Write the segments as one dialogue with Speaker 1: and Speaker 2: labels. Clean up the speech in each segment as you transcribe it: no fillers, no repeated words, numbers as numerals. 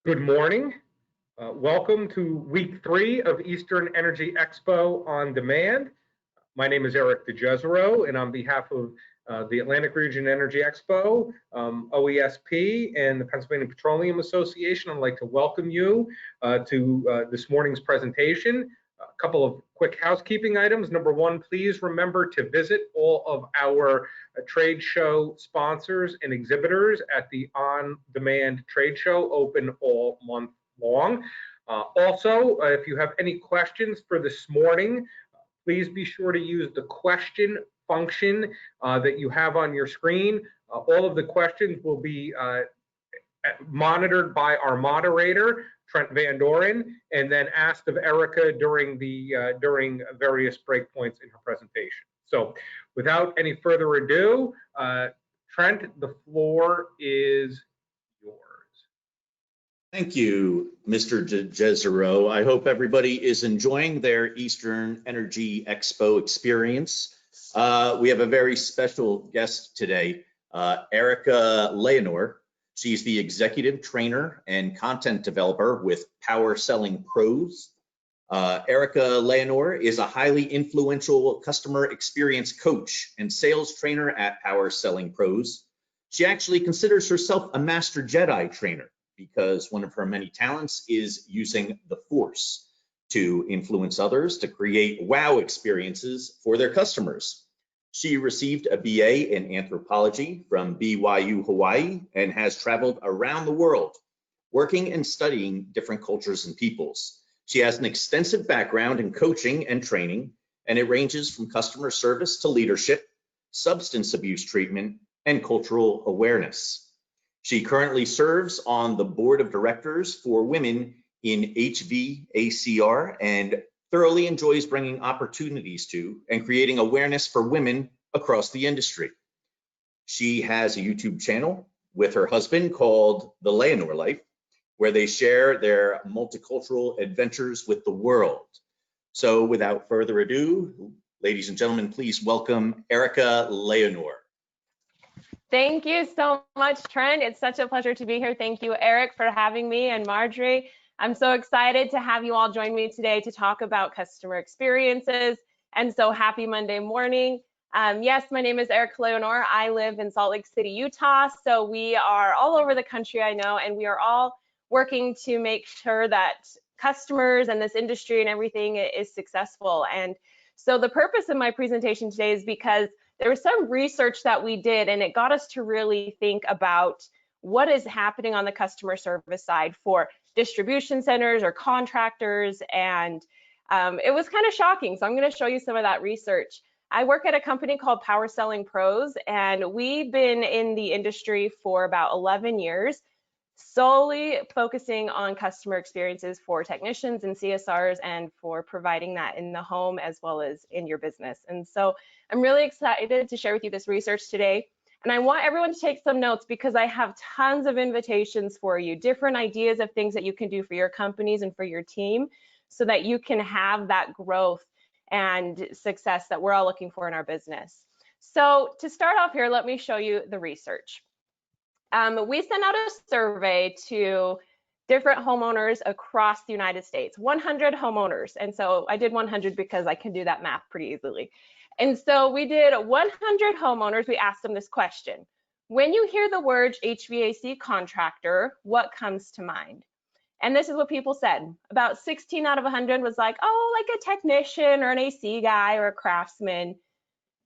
Speaker 1: Good morning. Welcome to week 3 of Eastern Energy Expo on Demand. My name is Eric DeJezero, and on behalf of the Atlantic Region Energy Expo, OESP, and the Pennsylvania Petroleum Association, I'd like to welcome you to this morning's presentation. A couple of quick housekeeping items. Number one, please remember to visit all of our trade show sponsors and exhibitors at the On Demand trade show, open all month long. Also, if you have any questions for this morning, please be sure to use the question function that you have on your screen. All of the questions will be monitored by our moderator, Trent Van Doren, and then asked of Erica during various breakpoints in her presentation. So without any further ado, Trent, the floor is yours.
Speaker 2: Thank you, Mr. DeJezero. I hope everybody is enjoying their Eastern Energy Expo experience. We have a very special guest today, Erica Leonor. She's the executive trainer and content developer with Power Selling Pros. Erica Leonor is a highly influential customer experience coach and sales trainer at Power Selling Pros. She actually considers herself a master Jedi trainer because one of her many talents is using the Force to influence others to create wow experiences for their customers. She received a BA in anthropology from BYU, Hawaii, and has traveled around the world, working and studying different cultures and peoples. She has an extensive background in coaching and training, and it ranges from customer service to leadership, substance abuse treatment, and cultural awareness. She currently serves on the board of directors for women in HVACR and thoroughly enjoys bringing opportunities to and creating awareness for women across the industry. She has a YouTube channel with her husband called The Leonor Life, where they share their multicultural adventures with the world. So without further ado, ladies and gentlemen, please welcome Erica Leonor.
Speaker 3: Thank you so much, Trent. It's such a pleasure to be here. Thank you, Eric, for having me, and Marjorie. I'm so excited to have you all join me today to talk about customer experiences. And so happy Monday morning. Yes, my name is Erica Leonor. I live in Salt Lake City, Utah. So we are all over the country, I know, and we are all working to make sure that customers and this industry and everything is successful. And so the purpose of my presentation today is because there was some research that we did, and it got us to really think about what is happening on the customer service side for distribution centers or contractors, and it was kind of shocking. So I'm going to show you some of that research. I work at a company called Power Selling Pros, and we've been in the industry for about 11 years, solely focusing on customer experiences for technicians and CSRs and for providing that in the home as well as in your business. And so I'm really excited to share with you this research today. And I want everyone to take some notes because I have tons of invitations for you, different ideas of things that you can do for your companies and for your team so that you can have that growth and success that we're all looking for in our business. So to start off here, let me show you the research. We sent out a survey to different homeowners across the United States, 100 homeowners. And so I did 100 because I can do that math pretty easily. And so we did 100 homeowners. We asked them this question: when you hear the word HVAC contractor, what comes to mind? And this is what people said. About 16 out of 100 was like, oh, like a technician or an AC guy or a craftsman.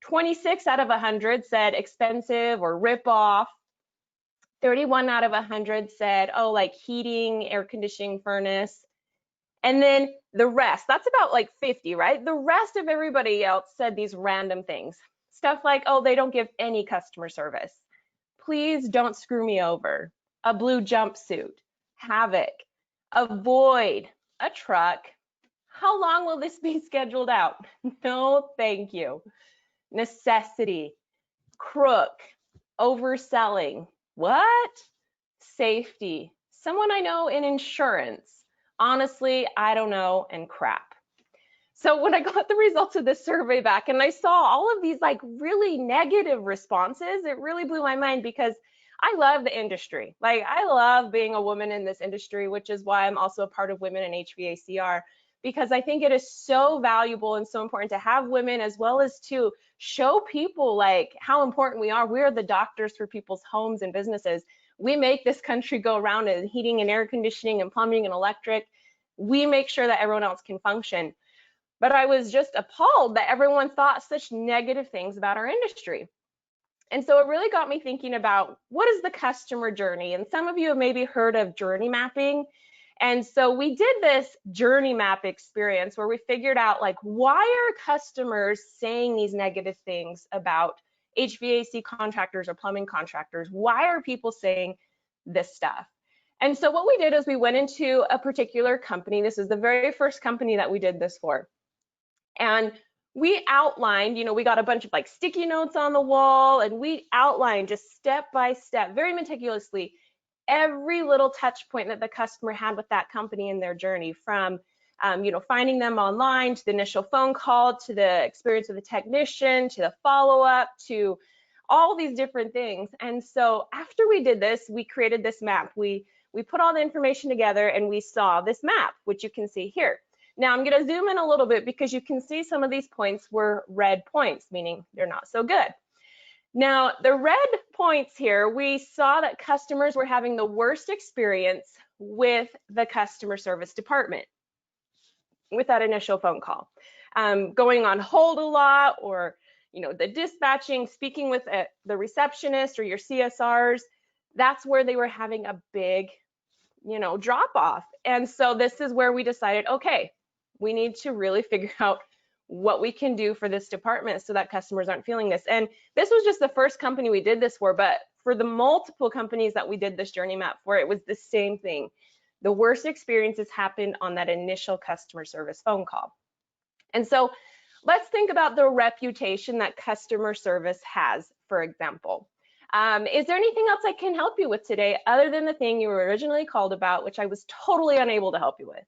Speaker 3: 26 out of 100 said expensive or rip off. 31 out of 100 said, oh, like heating, air conditioning, furnace. And then the rest, that's about like 50, right? The rest of everybody else said these random things. Stuff like, oh, they don't give any customer service. Please don't screw me over. A blue jumpsuit. Havoc. Avoid. A truck. How long will this be scheduled out? No, thank you. Necessity. Crook. Overselling. What? Safety. Someone I know in insurance. Honestly, I don't know, and crap. So when I got the results of this survey back and I saw all of these like really negative responses, it really blew my mind because I love the industry. Like, I love being a woman in this industry, which is why I'm also a part of Women in HVACR, because I think it is so valuable and so important to have women, as well as to show people like how important we are. We're the doctors for people's homes and businesses. We make this country go around in heating and air conditioning and plumbing and electric. We make sure that everyone else can function. But I was just appalled that everyone thought such negative things about our industry. And so it really got me thinking about, what is the customer journey? And some of you have maybe heard of journey mapping. And so we did this journey map experience where we figured out, like, why are customers saying these negative things about HVAC contractors or plumbing contractors? Why are people saying this stuff? And so what we did is we went into a particular company. This is the very first company that we did this for. And we outlined, we got a bunch of like sticky notes on the wall, and we outlined just step by step, very meticulously, every little touch point that the customer had with that company in their journey, from finding them online, to the initial phone call, to the experience with the technician, to the follow-up, to all these different things. And so after we did this, we created this map. We put all the information together, and we saw this map, which you can see here. Now I'm going to zoom in a little bit because you can see some of these points were red points, meaning they're not so good. Now, the red points here, we saw that customers were having the worst experience with the customer service department with that initial phone call. Going on hold a lot, or the dispatching, speaking with the receptionist or your CSRs, that's where they were having a big drop off. And so this is where we decided, okay, we need to really figure out what we can do for this department so that customers aren't feeling this. And this was just the first company we did this for, but for the multiple companies that we did this journey map for, it was the same thing. The worst experiences happened on that initial customer service phone call. And so let's think about the reputation that customer service has, for example. Is there anything else I can help you with today other than the thing you were originally called about, which I was totally unable to help you with?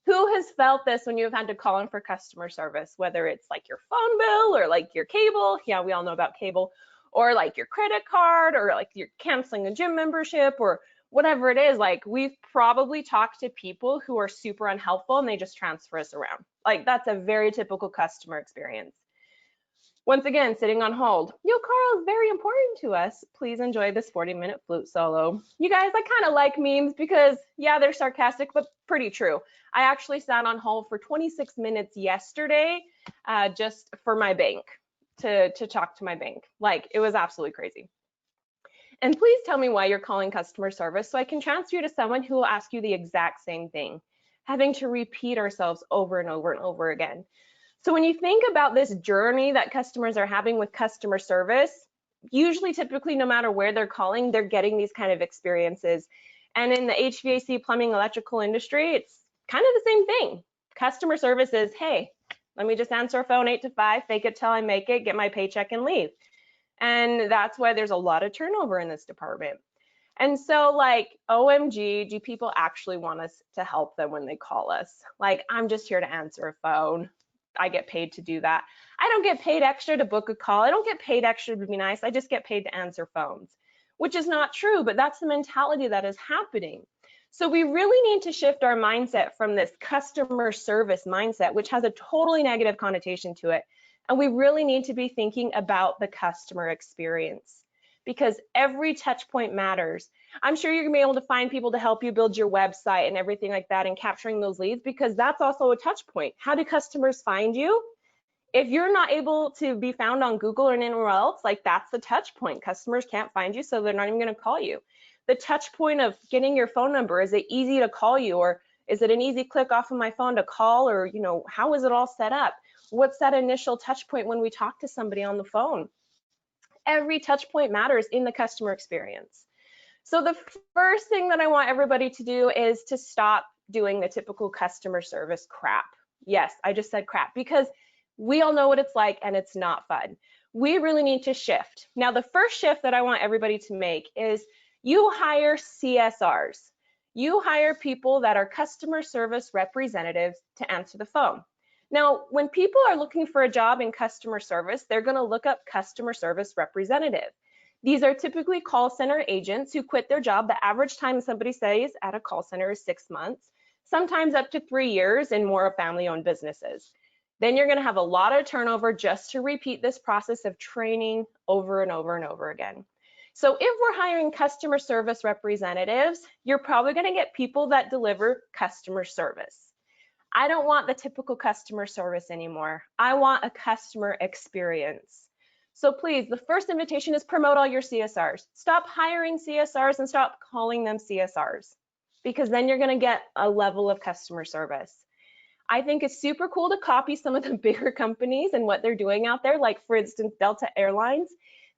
Speaker 3: Who has felt this when you've had to call in for customer service, whether it's like your phone bill or like your cable? Yeah, we all know about cable, or like your credit card, or like you're canceling a gym membership, or whatever it is. Like, we've probably talked to people who are super unhelpful and they just transfer us around. Like, that's a very typical customer experience. Once again, sitting on hold. Yo, Carl is very important to us. Please enjoy this 40-minute flute solo. You guys, I kind of like memes because, yeah, they're sarcastic, but pretty true. I actually sat on hold for 26 minutes yesterday just for my bank, to talk to my bank. Like, it was absolutely crazy. And please tell me why you're calling customer service so I can transfer you to someone who will ask you the exact same thing, having to repeat ourselves over and over and over again. So when you think about this journey that customers are having with customer service, usually, typically, no matter where they're calling, they're getting these kind of experiences. And in the HVAC, plumbing, electrical industry, it's kind of the same thing. Customer service is, hey, let me just answer a phone 8 to 5, fake it till I make it, get my paycheck and leave. And that's why there's a lot of turnover in this department. And so, like, OMG, do people actually want us to help them when they call us? Like, I'm just here to answer a phone. I get paid to do that. I don't get paid extra to book a call. I don't get paid extra to be nice. I just get paid to answer phones, which is not true, but that's the mentality that is happening. So we really need to shift our mindset from this customer service mindset, which has a totally negative connotation to it. And we really need to be thinking about the customer experience, because every touch point matters. I'm sure you're gonna be able to find people to help you build your website and everything like that, and capturing those leads, because that's also a touch point. How do customers find you? If you're not able to be found on Google or anywhere else, like, that's the touch point. Customers can't find you, so they're not even gonna call you. The touch point of getting your phone number, is it easy to call you, or is it an easy click off of my phone to call, or how is it all set up? What's that initial touch point when we talk to somebody on the phone? Every touch point matters in the customer experience. So the first thing that I want everybody to do is to stop doing the typical customer service crap. Yes, I just said crap, because we all know what it's like and it's not fun. We really need to shift. Now, the first shift that I want everybody to make is you hire CSRs. You hire people that are customer service representatives to answer the phone. Now, when people are looking for a job in customer service, they're going to look up customer service representative. These are typically call center agents who quit their job. The average time somebody stays at a call center is 6 months, sometimes up to 3 years in more family-owned businesses. Then you're going to have a lot of turnover just to repeat this process of training over and over and over again. So if we're hiring customer service representatives, you're probably going to get people that deliver customer service. I don't want the typical customer service anymore. I want a customer experience. So please, the first invitation is promote all your CSRs. Stop hiring CSRs and stop calling them CSRs, because then you're going to get a level of customer service. I think it's super cool to copy some of the bigger companies and what they're doing out there. Like, for instance, Delta Airlines.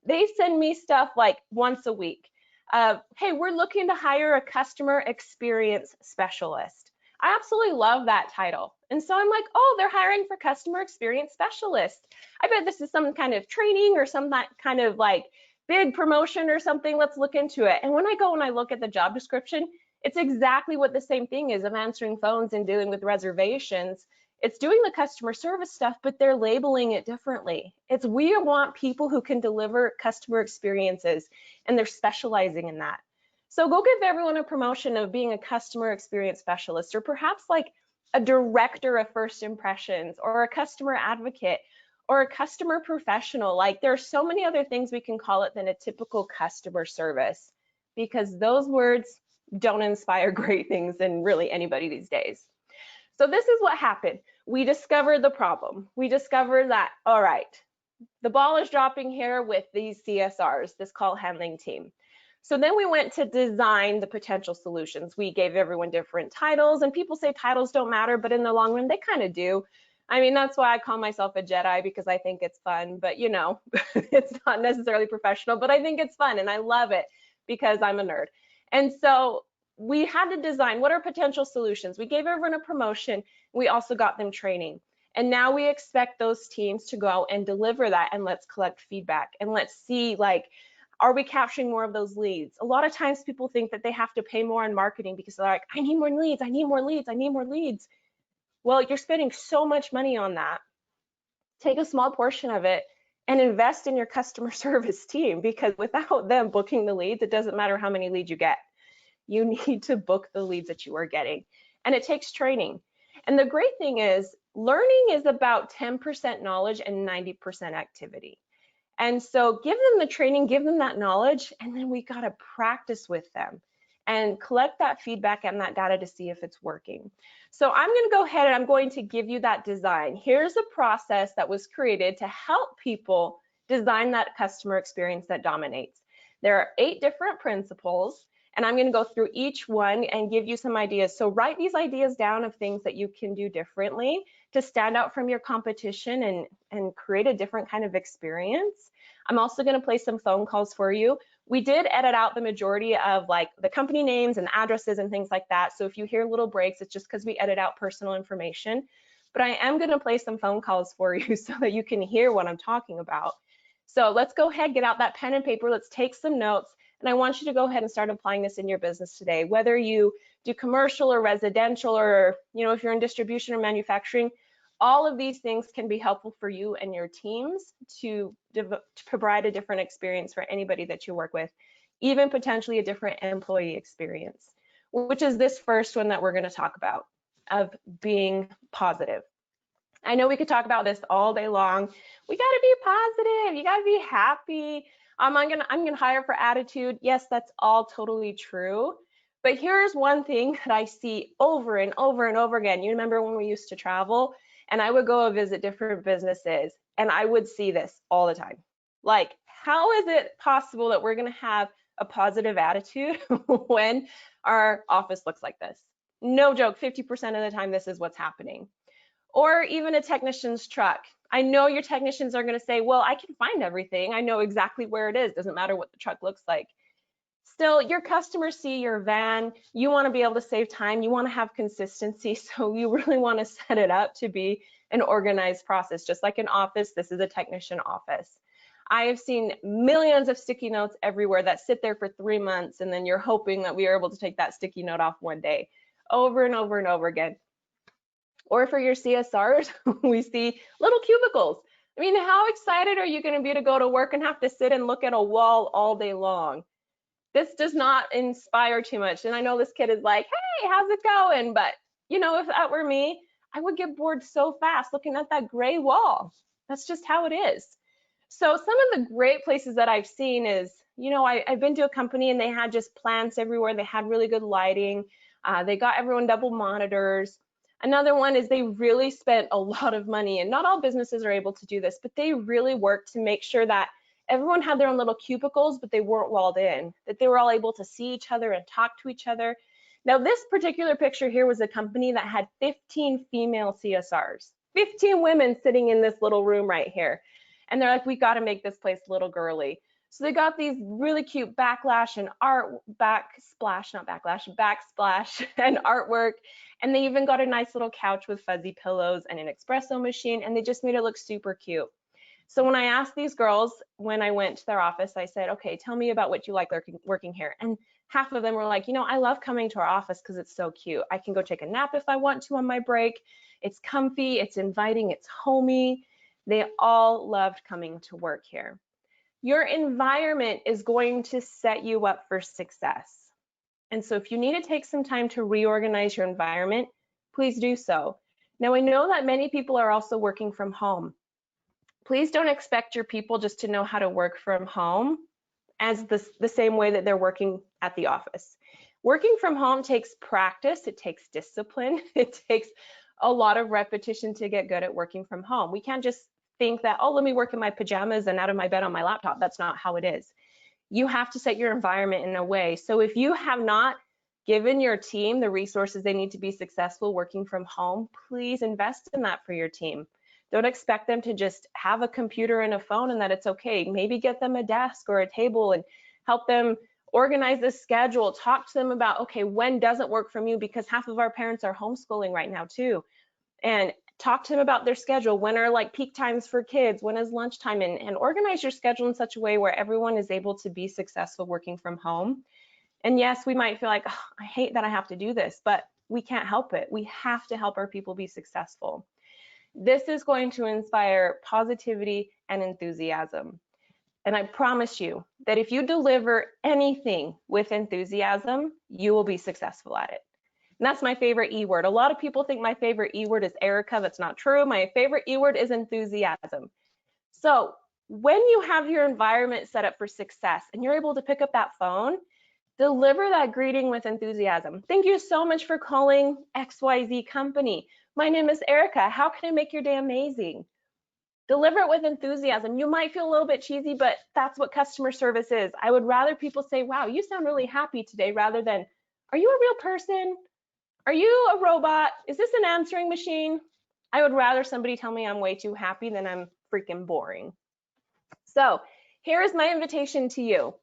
Speaker 3: They send me stuff like once a week. Hey, we're looking to hire a customer experience specialist. I absolutely love that title. And so I'm like, oh, they're hiring for customer experience specialist. I bet this is some kind of training or some kind of like big promotion or something. Let's look into it. And when I go and I look at the job description, it's exactly what the same thing is of answering phones and dealing with reservations. It's doing the customer service stuff, but they're labeling it differently. It's we want people who can deliver customer experiences, and they're specializing in that. So go give everyone a promotion of being a customer experience specialist, or perhaps like a director of first impressions, or a customer advocate, or a customer professional. Like, there are so many other things we can call it than a typical customer service, because those words don't inspire great things in really anybody these days. So this is what happened. We discovered the problem. We discovered that, all right, the ball is dropping here with these CSRs, this call handling team. So then we went to design the potential solutions. We gave everyone different titles, and people say titles don't matter, but in the long run, they kind of do. I mean, that's why I call myself a Jedi, because I think it's fun, but you know, it's not necessarily professional, but I think it's fun and I love it because I'm a nerd. And so we had to design what are potential solutions. We gave everyone a promotion. We also got them training. And now we expect those teams to go out and deliver that, and let's collect feedback and let's see, like, are we capturing more of those leads? A lot of times people think that they have to pay more on marketing because they're like, I need more leads, I need more leads, I need more leads. Well, you're spending so much money on that. Take a small portion of it and invest in your customer service team, because without them booking the leads, it doesn't matter how many leads you get. You need to book the leads that you are getting, and it takes training. And the great thing is, learning is about 10% knowledge and 90% activity. And so give them the training, give them that knowledge, and then we got to practice with them and collect that feedback and that data to see if it's working. So I'm going to go ahead and I'm going to give you that design. Here's a process that was created to help people design that customer experience that dominates. There are 8 different principles, and I'm going to go through each one and give you some ideas. So write these ideas down of things that you can do differently to stand out from your competition and create a different kind of experience. I'm also going to play some phone calls for you. We did edit out the majority of like the company names and addresses and things like that. So if you hear little breaks, it's just because we edit out personal information. But I am going to play some phone calls for you so that you can hear what I'm talking about. So let's go ahead, get out that pen and paper. Let's take some notes. And I want you to go ahead and start applying this in your business today, whether you do commercial or residential, or, you know, if you're in distribution or manufacturing. All of these things can be helpful for you and your teams to provide a different experience for anybody that you work with, even potentially a different employee experience, which is this first one that we're going to talk about, of being positive. I know we could talk about this all day long. We got to be positive. You got to be happy. I'm gonna hire for attitude. Yes, that's all totally true. But here's one thing that I see over and over and over again. You remember when we used to travel and I would go visit different businesses and I would see this all the time. Like, how is it possible that we're gonna have a positive attitude when our office looks like this? No joke, 50% of the time this is what's happening. Or even a technician's truck. I know your technicians are going to say, well, I can find everything. I know exactly where it is. Doesn't matter what the truck looks like. Still, your customers see your van. You want to be able to save time. You want to have consistency. So you really want to set it up to be an organized process. Just like an office, this is a technician office. I have seen millions of sticky notes everywhere that sit there for 3 months, and then you're hoping that we are able to take that sticky note off one day, over and over and over again. Or for your CSRs, we see little cubicles. I mean, how excited are you going to be to go to work and have to sit and look at a wall all day long? This does not inspire too much. And I know this kid is like, hey, how's it going? But you know, if that were me, I would get bored so fast looking at that gray wall. That's just how it is. So some of the great places that I've seen is, you know, I've been to a company and they had just plants everywhere. They had really good lighting. They got everyone double monitors. Another one is they really spent a lot of money, and not all businesses are able to do this, but they really worked to make sure that everyone had their own little cubicles, but they weren't walled in, that they were all able to see each other and talk to each other. Now, this particular picture here was a company that had 15 female CSRs, 15 women sitting in this little room right here. And they're like, we got to make this place a little girly. So they got these really cute backsplash and artwork. And they even got a nice little couch with fuzzy pillows and an espresso machine, and they just made it look super cute. So when I asked these girls, when I went to their office, I said, okay, tell me about what you like working here. And half of them were like, you know, I love coming to our office because it's so cute. I can go take a nap if I want to on my break. It's comfy, it's inviting, it's homey. They all loved coming to work here. Your environment is going to set you up for success. And so if you need to take some time to reorganize your environment, please do so. Now, I know that many people are also working from home. Please don't expect your people just to know how to work from home as the same way that they're working at the office. Working from home takes practice, it takes discipline, it takes a lot of repetition to get good at working from home. We can't just think that, oh, let me work in my pajamas and out of my bed on my laptop. That's not how it is. You have to set your environment in a way. So if you have not given your team the resources they need to be successful working from home, please invest in that for your team. Don't expect them to just have a computer and a phone and that it's okay. Maybe get them a desk or a table and help them organize the schedule. Talk to them about, okay, when doesn't work from you, because half of our parents are homeschooling right now too. And talk to them about their schedule. When are like peak times for kids? When is lunchtime? And organize your schedule in such a way where everyone is able to be successful working from home. And yes, we might feel like, oh, I hate that I have to do this, but we can't help it. We have to help our people be successful. This is going to inspire positivity and enthusiasm. And I promise you that if you deliver anything with enthusiasm, you will be successful at it. And that's my favorite E word. A lot of people think my favorite E word is Erica. That's not true. My favorite E word is enthusiasm. So when you have your environment set up for success and you're able to pick up that phone, deliver that greeting with enthusiasm. Thank you so much for calling XYZ company. My name is Erica. How can I make your day amazing? Deliver it with enthusiasm. You might feel a little bit cheesy, but that's what customer service is. I would rather people say, wow, you sound really happy today, rather than, are you a real person? Are you a robot? Is this an answering machine? I would rather somebody tell me I'm way too happy than I'm freaking boring. So here is my invitation to you.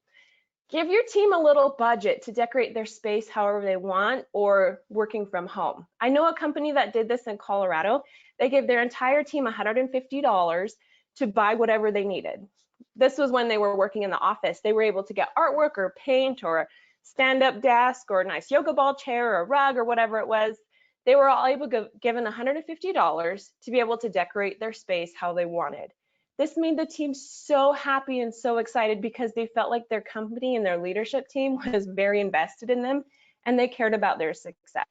Speaker 3: Give your team a little budget to decorate their space however they want, or working from home. I know a company that did this in Colorado. They gave their entire team $150 to buy whatever they needed. This was when they were working in the office. They were able to get artwork or paint or a stand-up desk or a nice yoga ball chair or a rug or whatever it was. They were all able to given $150 to be able to decorate their space how they wanted. This made the team so happy and so excited because they felt like their company and their leadership team was very invested in them and they cared about their success.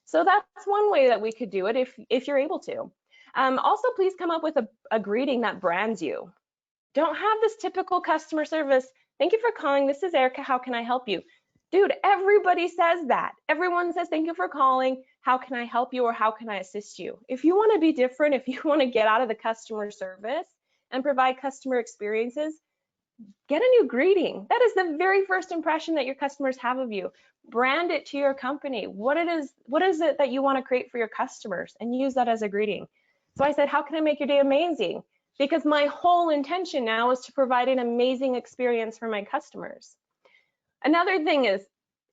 Speaker 3: So that's one way that we could do it if you're able to. Also, please come up with a greeting that brands you. Don't have this typical customer service. Thank you for calling. This is Erica. How can I help you? Dude, everybody says that. Everyone says, thank you for calling. How can I help you, or how can I assist you? If you want to be different, if you want to get out of the customer service and provide customer experiences, get a new greeting. That is the very first impression that your customers have of you. Brand it to your company. What is it that you want to create for your customers, and use that as a greeting. So I said, how can I make your day amazing? Because my whole intention now is to provide an amazing experience for my customers. Another thing is,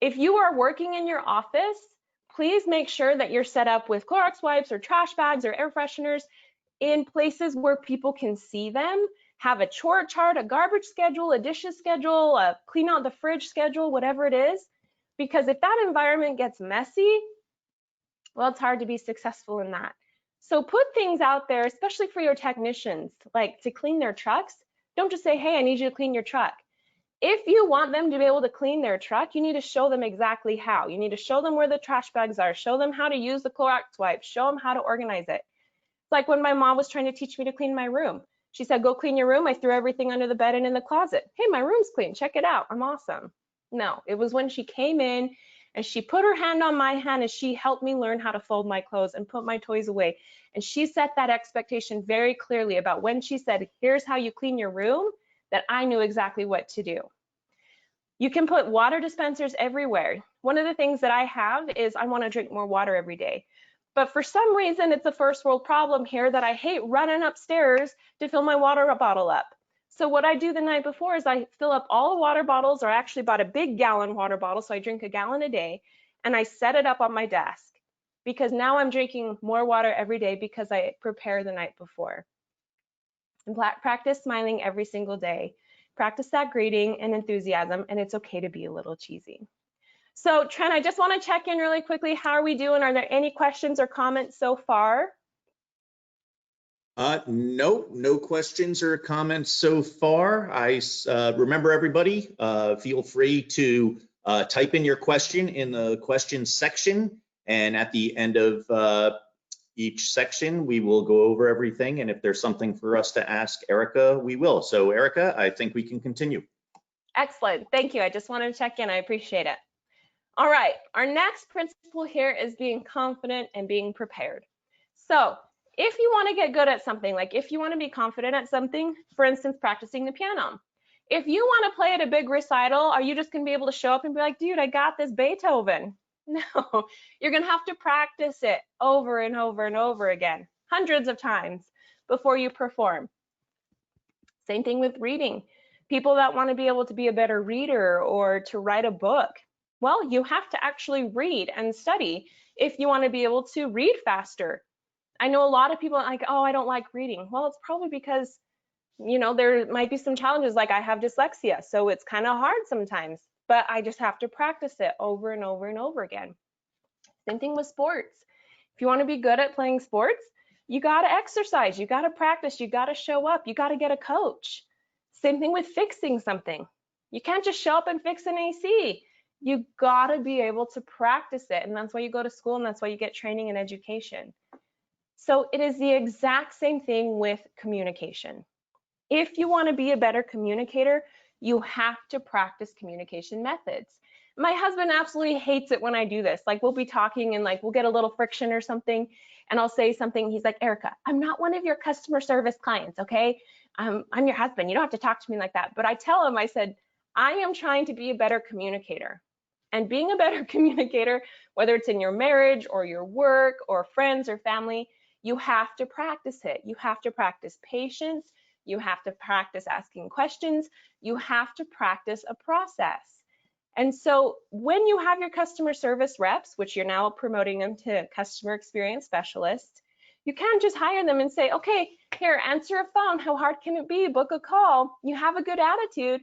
Speaker 3: if you are working in your office, please make sure that you're set up with Clorox wipes or trash bags or air fresheners in places where people can see them. Have a chore chart, a garbage schedule, a dishes schedule, a clean out the fridge schedule, whatever it is. Because if that environment gets messy, well, it's hard to be successful in that. So put things out there, especially for your technicians, like to clean their trucks. Don't just say, hey, I need you to clean your truck. If you want them to be able to clean their truck, you need to show them exactly how. You need to show them where the trash bags are, show them how to use the Clorox wipe, show them how to organize it. It's like when my mom was trying to teach me to clean my room. She said, go clean your room. I threw everything under the bed and in the closet. Hey, my room's clean. Check it out. I'm awesome. No, it was when she came in and she put her hand on my hand and she helped me learn how to fold my clothes and put my toys away. And she set that expectation very clearly about when she said, here's how you clean your room, that I knew exactly what to do. You can put water dispensers everywhere. One of the things that I have is I want to drink more water every day. But for some reason, it's a first world problem here that I hate running upstairs to fill my water bottle up. So what I do the night before is I fill up all the water bottles, or I actually bought a big gallon water bottle, so I drink a gallon a day, and I set it up on my desk because now I'm drinking more water every day because I prepare the night before. And practice smiling every single day. Practice that greeting and enthusiasm, and it's okay to be a little cheesy. So Trent, I just want to check in really quickly. How are we doing? Are there any questions or comments so far?
Speaker 2: No questions or comments so far. I remember everybody, feel free to type in your question in the questions section. And at the end of each section, we will go over everything. And if there's something for us to ask Erica, we will. So Erica, I think we can continue.
Speaker 3: Excellent. Thank you. I just wanted to check in. I appreciate it. All right. Our next principle here is being confident and being prepared. So if you want to get good at something, like if you want to be confident at something, for instance, practicing the piano, if you want to play at a big recital, are you just going to be able to show up and be like, dude, I got this Beethoven? No, you're going to have to practice it over and over and over again, hundreds of times before you perform. Same thing with reading. People that want to be able to be a better reader or to write a book, well, you have to actually read and study if you want to be able to read faster. I know a lot of people are like, oh, I don't like reading. Well, it's probably because, you know, there might be some challenges, like I have dyslexia, so it's kind of hard sometimes, but I just have to practice it over and over and over again. Same thing with sports. If you want to be good at playing sports, you got to exercise, you got to practice, you got to show up, you got to get a coach. Same thing with fixing something. You can't just show up and fix an AC. You got to be able to practice it, and that's why you go to school, and that's why you get training and education. So it is the exact same thing with communication. If you want to be a better communicator, you have to practice communication methods. My husband absolutely hates it when I do this. Like we'll be talking and like we'll get a little friction or something, and I'll say something. He's like, Erica, I'm not one of your customer service clients, okay? I'm your husband. You don't have to talk to me like that. But I tell him, I said, I am trying to be a better communicator. And being a better communicator, whether it's in your marriage or your work or friends or family, you have to practice it. You have to practice patience. You have to practice asking questions. You have to practice a process. And so when you have your customer service reps, which you're now promoting them to customer experience specialists, you can't just hire them and say, okay, here, answer a phone. How hard can it be? Book a call. You have a good attitude.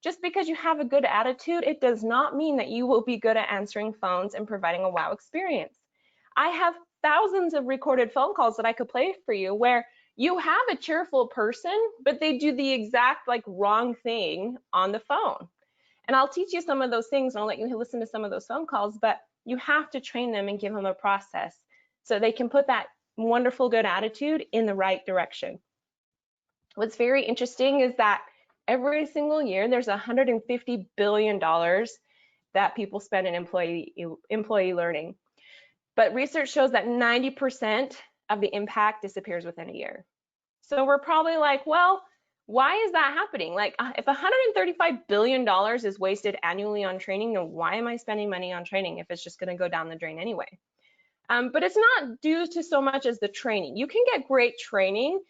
Speaker 3: Just because you have a good attitude, it does not mean that you will be good at answering phones and providing a wow experience. I have thousands of recorded phone calls that I could play for you where you have a cheerful person, but they do the exact like wrong thing on the phone. And I'll teach you some of those things and I'll let you listen to some of those phone calls, but you have to train them and give them a process so they can put that wonderful good attitude in the right direction. What's very interesting is that every single year there's $150 billion that people spend in employee learning. But research shows that 90% of the impact disappears within a year. So we're probably like, well, why is that happening? Like if $135 billion is wasted annually on training, then why am I spending money on training if it's just going to go down the drain anyway? But it's not due to so much as the training. You can get great training,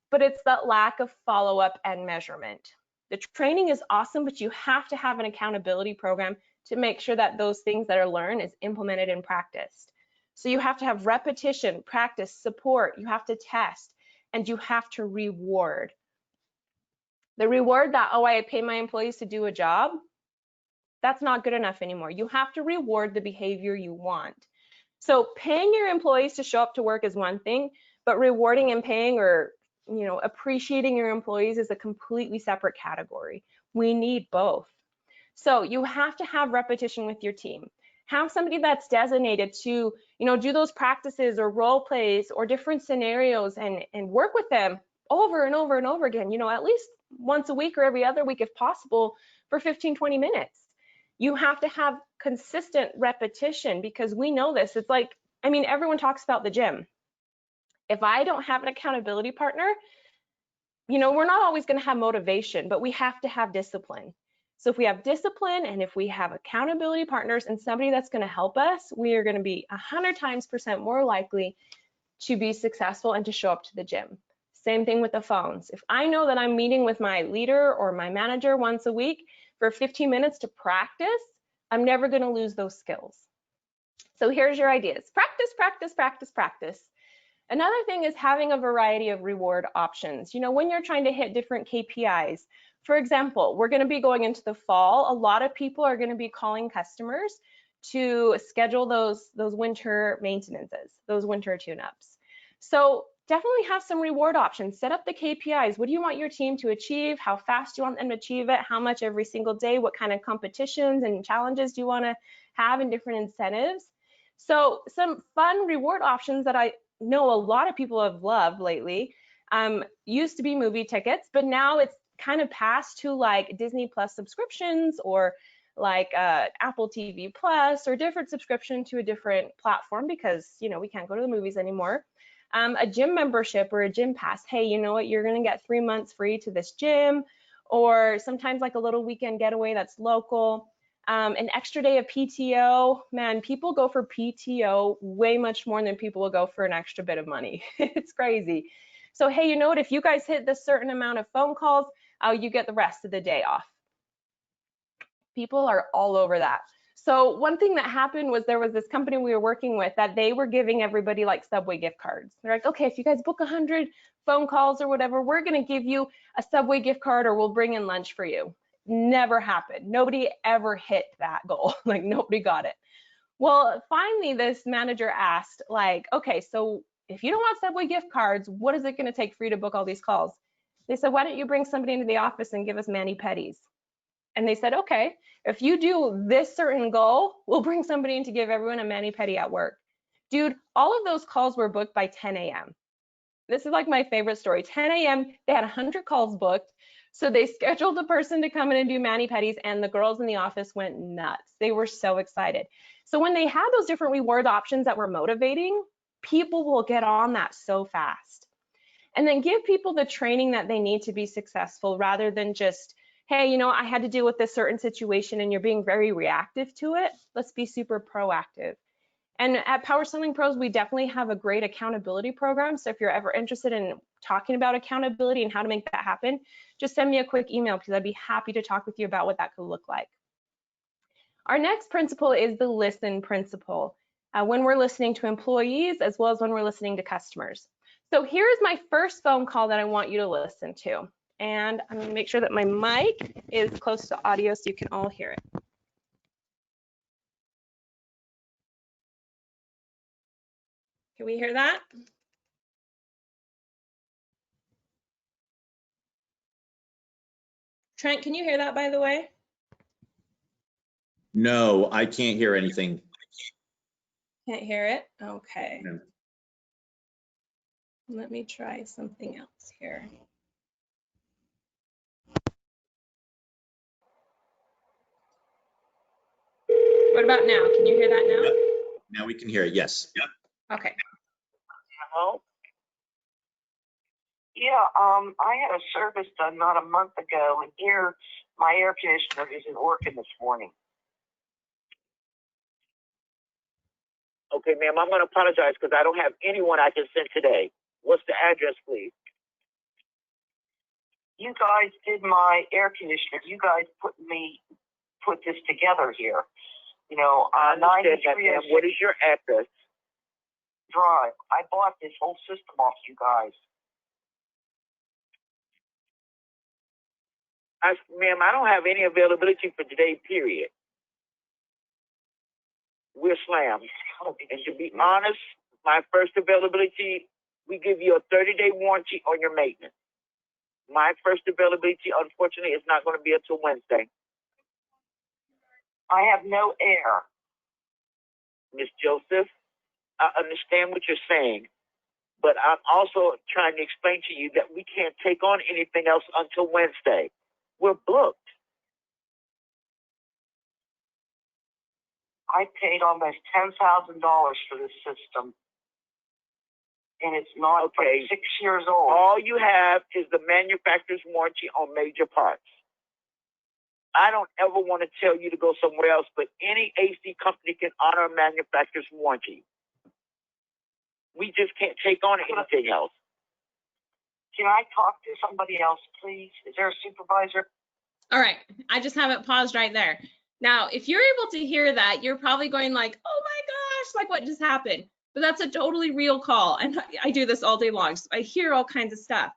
Speaker 3: but it's that lack of follow-up and measurement. The training is awesome, but you have to have an accountability program to make sure that those things that are learned is implemented and practiced. So you have to have repetition, practice, support, you have to test, and you have to reward. The reward that, oh, I pay my employees to do a job, that's not good enough anymore. You have to reward the behavior you want. So paying your employees to show up to work is one thing, but rewarding and paying, or appreciating your employees, is a completely separate category. We need both. So you have to have repetition with your team. Have somebody that's designated to, do those practices or role plays or different scenarios, and work with them over and over and over again, at least once a week or every other week if possible, for 15-20 minutes. You have to have consistent repetition, because we know this. It's like, everyone talks about the gym. If I don't have an accountability partner, we're not always going to have motivation, but we have to have discipline. So if we have discipline, and if we have accountability partners and somebody that's going to help us, we are going to be 100% more likely to be successful and to show up to the gym. Same thing with the phones. If I know that I'm meeting with my leader or my manager once a week for 15 minutes to practice, I'm never going to lose those skills. So here's your ideas. Practice, practice, practice, practice. Another thing is having a variety of reward options. When you're trying to hit different KPIs, for example, we're going to be going into the fall. A lot of people are going to be calling customers to schedule those winter maintenances, those winter tune-ups. So definitely have some reward options. Set up the KPIs. What do you want your team to achieve? How fast do you want them to achieve it? How much every single day? What kind of competitions and challenges do you want to have, and different incentives? So some fun reward options that I know a lot of people have loved lately used to be movie tickets, but now it's kind of passed to like Disney Plus subscriptions, or like Apple TV Plus, or different subscription to a different platform, because we can't go to the movies anymore. A gym membership or a gym pass. Hey, you know what? You're going to get 3 months free to this gym, or sometimes like a little weekend getaway that's local. An extra day of PTO. Man, people go for PTO way much more than people will go for an extra bit of money. It's crazy. So hey, you know what? If you guys hit this certain amount of phone calls, you get the rest of the day off. People are all over that. So one thing that happened was, there was this company we were working with that they were giving everybody like Subway gift cards. They're like, okay, if you guys book 100 phone calls or whatever, we're going to give you a Subway gift card, or we'll bring in lunch for you. Never happened. Nobody ever hit that goal. Like, nobody got it. Well, finally, this manager asked, like, okay, so if you don't want Subway gift cards, what is it going to take for you to book all these calls? They said, why don't you bring somebody into the office and give us mani-pedis? And they said, okay, if you do this certain goal, we'll bring somebody in to give everyone a mani-pedi at work. Dude, all of those calls were booked by 10 a.m. This is like my favorite story. 10 a.m., they had 100 calls booked. So they scheduled a person to come in and do mani-pedis, and the girls in the office went nuts. They were so excited. So when they had those different reward options that were motivating, people will get on that so fast. And then give people the training that they need to be successful, rather than just, hey, I had to deal with this certain situation and you're being very reactive to it. Let's be super proactive. And at Power Selling Pros, we definitely have a great accountability program. So if you're ever interested in talking about accountability and how to make that happen, just send me a quick email, because I'd be happy to talk with you about what that could look like. Our next principle is the listen principle, when we're listening to employees as well as when we're listening to customers. So here's my first phone call that I want you to listen to. And I'm going to make sure that my mic is close to audio so you can all hear it. Can we hear that? Trent, can you hear that, by the way?
Speaker 2: No, I can't hear anything.
Speaker 3: Can't hear it? Okay.
Speaker 2: No.
Speaker 3: Let me try something else here. What about now? Can you hear that now?
Speaker 2: Yep. Now we can hear it, yes. Yep.
Speaker 3: Okay.
Speaker 4: Hello? Yeah, I had a service done not a month ago, and here my air conditioner isn't working this morning. Okay, ma'am, I'm going to apologize because I don't have anyone I can send today. What's the address, please? You guys did my air conditioner. You guys put this together here.
Speaker 5: I understand that, ma'am. What is your address?
Speaker 4: Drive. I bought this whole system off you guys.
Speaker 5: Ma'am, I don't have any availability for today, period. We're slammed.
Speaker 4: And to be honest, my first availability, we give you a 30-day warranty on your maintenance. My first availability, unfortunately, is not going to be until Wednesday.
Speaker 5: I have no air.
Speaker 4: Miss Joseph, I understand what you're saying, but I'm also trying to explain to you that we can't take on anything else until Wednesday. We're booked.
Speaker 5: I paid almost $10,000 for this system, and it's not
Speaker 4: Okay.
Speaker 5: 6 years old.
Speaker 4: All you have is the manufacturer's warranty on major parts. I don't ever want to tell you to go somewhere else, but any AC company can honor a manufacturer's warranty. We just can't take on anything else.
Speaker 5: Can I talk to somebody else, please? Is there a supervisor?
Speaker 3: All right, I just have it paused right there. Now, if you're able to hear that, you're probably going like, oh my gosh, like what just happened? But that's a totally real call. And I do this all day long, so I hear all kinds of stuff.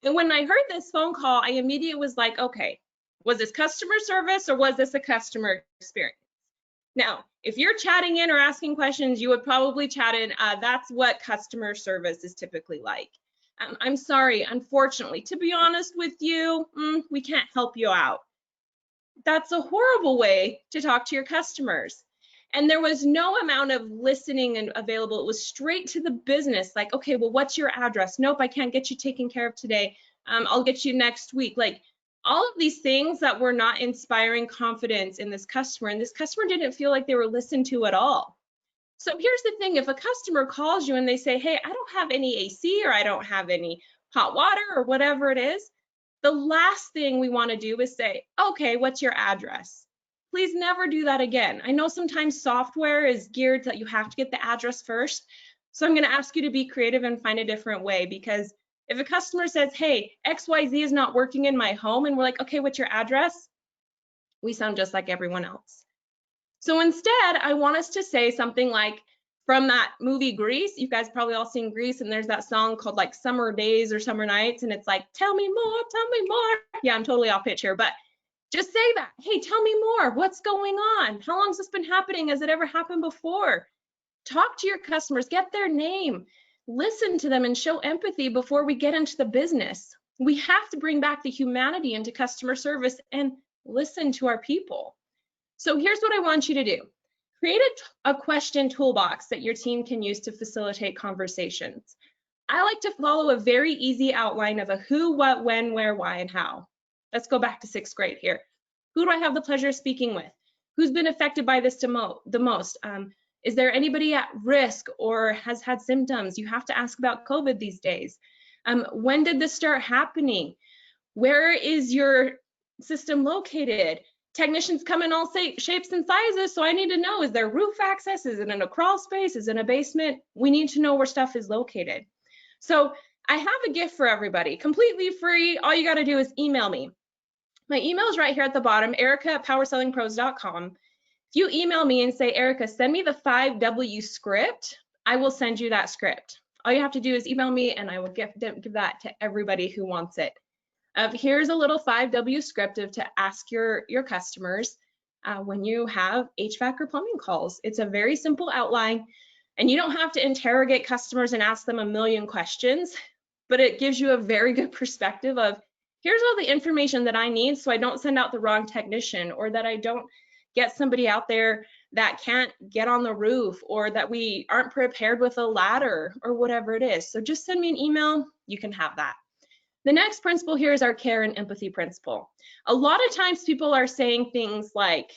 Speaker 3: And when I heard this phone call, I immediately was like, okay, was this customer service or was this a customer experience? Now, if you're chatting in or asking questions, you would probably chat in, that's what customer service is typically like. I'm sorry, unfortunately, to be honest with you, we can't help you out. That's a horrible way to talk to your customers. And there was no amount of listening and available. It was straight to the business. Like, okay, well, what's your address? Nope, I can't get you taken care of today. I'll get you next week. Like all of these things that were not inspiring confidence in this customer. And this customer didn't feel like they were listened to at all. So here's the thing. If a customer calls you and they say, hey, I don't have any AC or I don't have any hot water or whatever it is, the last thing we want to do is say, okay, what's your address? Please never do that again. I know sometimes software is geared that you have to get the address first. So I'm going to ask you to be creative and find a different way, because if a customer says, hey, XYZ is not working in my home, and we're like, okay, what's your address? We sound just like everyone else. So instead, I want us to say something like, from that movie Grease, you guys probably all seen Grease, and there's that song called like Summer Days or Summer Nights, and it's like, tell me more, tell me more. Yeah, I'm totally off pitch here, but just say that. Hey, tell me more. What's going on? How long has this been happening? Has it ever happened before? Talk to your customers, get their name, listen to them, and show empathy before we get into the business. We have to bring back the humanity into customer service and listen to our people. So here's what I want you to do. Create a question toolbox that your team can use to facilitate conversations. I like to follow a very easy outline of a who, what, when, where, why, and how. Let's go back to 6th grade here. Who do I have the pleasure of speaking with? Who's been affected by this the most? Is there anybody at risk or has had symptoms? You have to ask about COVID these days. When did this start happening? Where is your system located? Technicians come in all shapes and sizes, so I need to know, is there roof access? Is it in a crawl space? Is it in a basement? We need to know where stuff is located. So I have a gift for everybody, completely free. All you got to do is email me. My email is right here at the bottom, erica@powersellingpros.com. If you email me and say, Erica, send me the 5W script, I will send you that script. All you have to do is email me and I will give that to everybody who wants it. Here's a little 5W script to ask your customers when you have HVAC or plumbing calls. It's a very simple outline, and you don't have to interrogate customers and ask them a million questions, but it gives you a very good perspective of, here's all the information that I need so I don't send out the wrong technician, or that I don't get somebody out there that can't get on the roof, or that we aren't prepared with a ladder, or whatever it is. So just send me an email, you can have that. The next principle here is our care and empathy principle. A lot of times people are saying things like,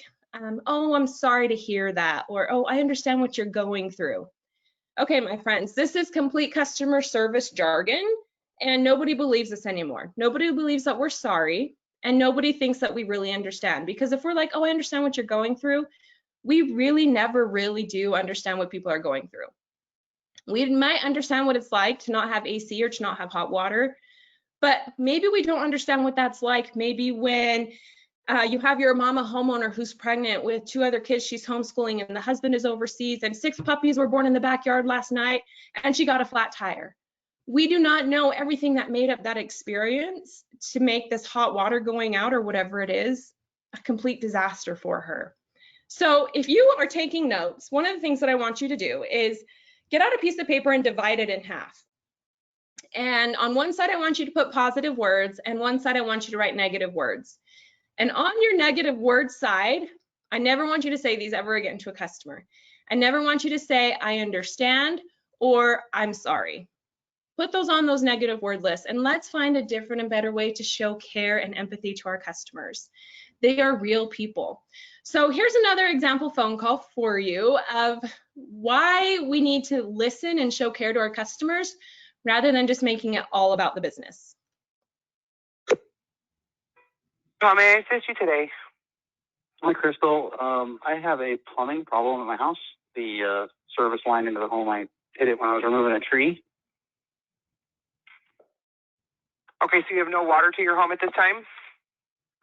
Speaker 3: oh, I'm sorry to hear that, or, oh, I understand what you're going through. Okay, my friends, this is complete customer service jargon, and nobody believes this anymore. Nobody believes that we're sorry, and nobody thinks that we really understand. Because if we're like, oh, I understand what you're going through, we really never really do understand what people are going through. We might understand what it's like to not have AC or to not have hot water, but maybe we don't understand what that's like. Maybe when you have your mama homeowner who's pregnant with 2 other kids she's homeschooling, and the husband is overseas, and 6 puppies were born in the backyard last night, and she got a flat tire. We do not know everything that made up that experience to make this hot water going out or whatever it is a complete disaster for her. So if you are taking notes, one of the things that I want you to do is get out a piece of paper and divide it in half. And on one side, I want you to put positive words, and one side, I want you to write negative words. And on your negative word side, I never want you to say these ever again to a customer. I never want you to say, I understand, or I'm sorry. Put those on those negative word lists, and let's find a different and better way to show care and empathy to our customers. They are real people. So here's another example phone call for you of why we need to listen and show care to our customers rather than just making it all about the business.
Speaker 6: How may I assist you today?
Speaker 7: Hi, Crystal. I have a plumbing problem at my house. The service line into the home, I hit it when I was removing a tree.
Speaker 6: Okay, so you have no water to your home at this time?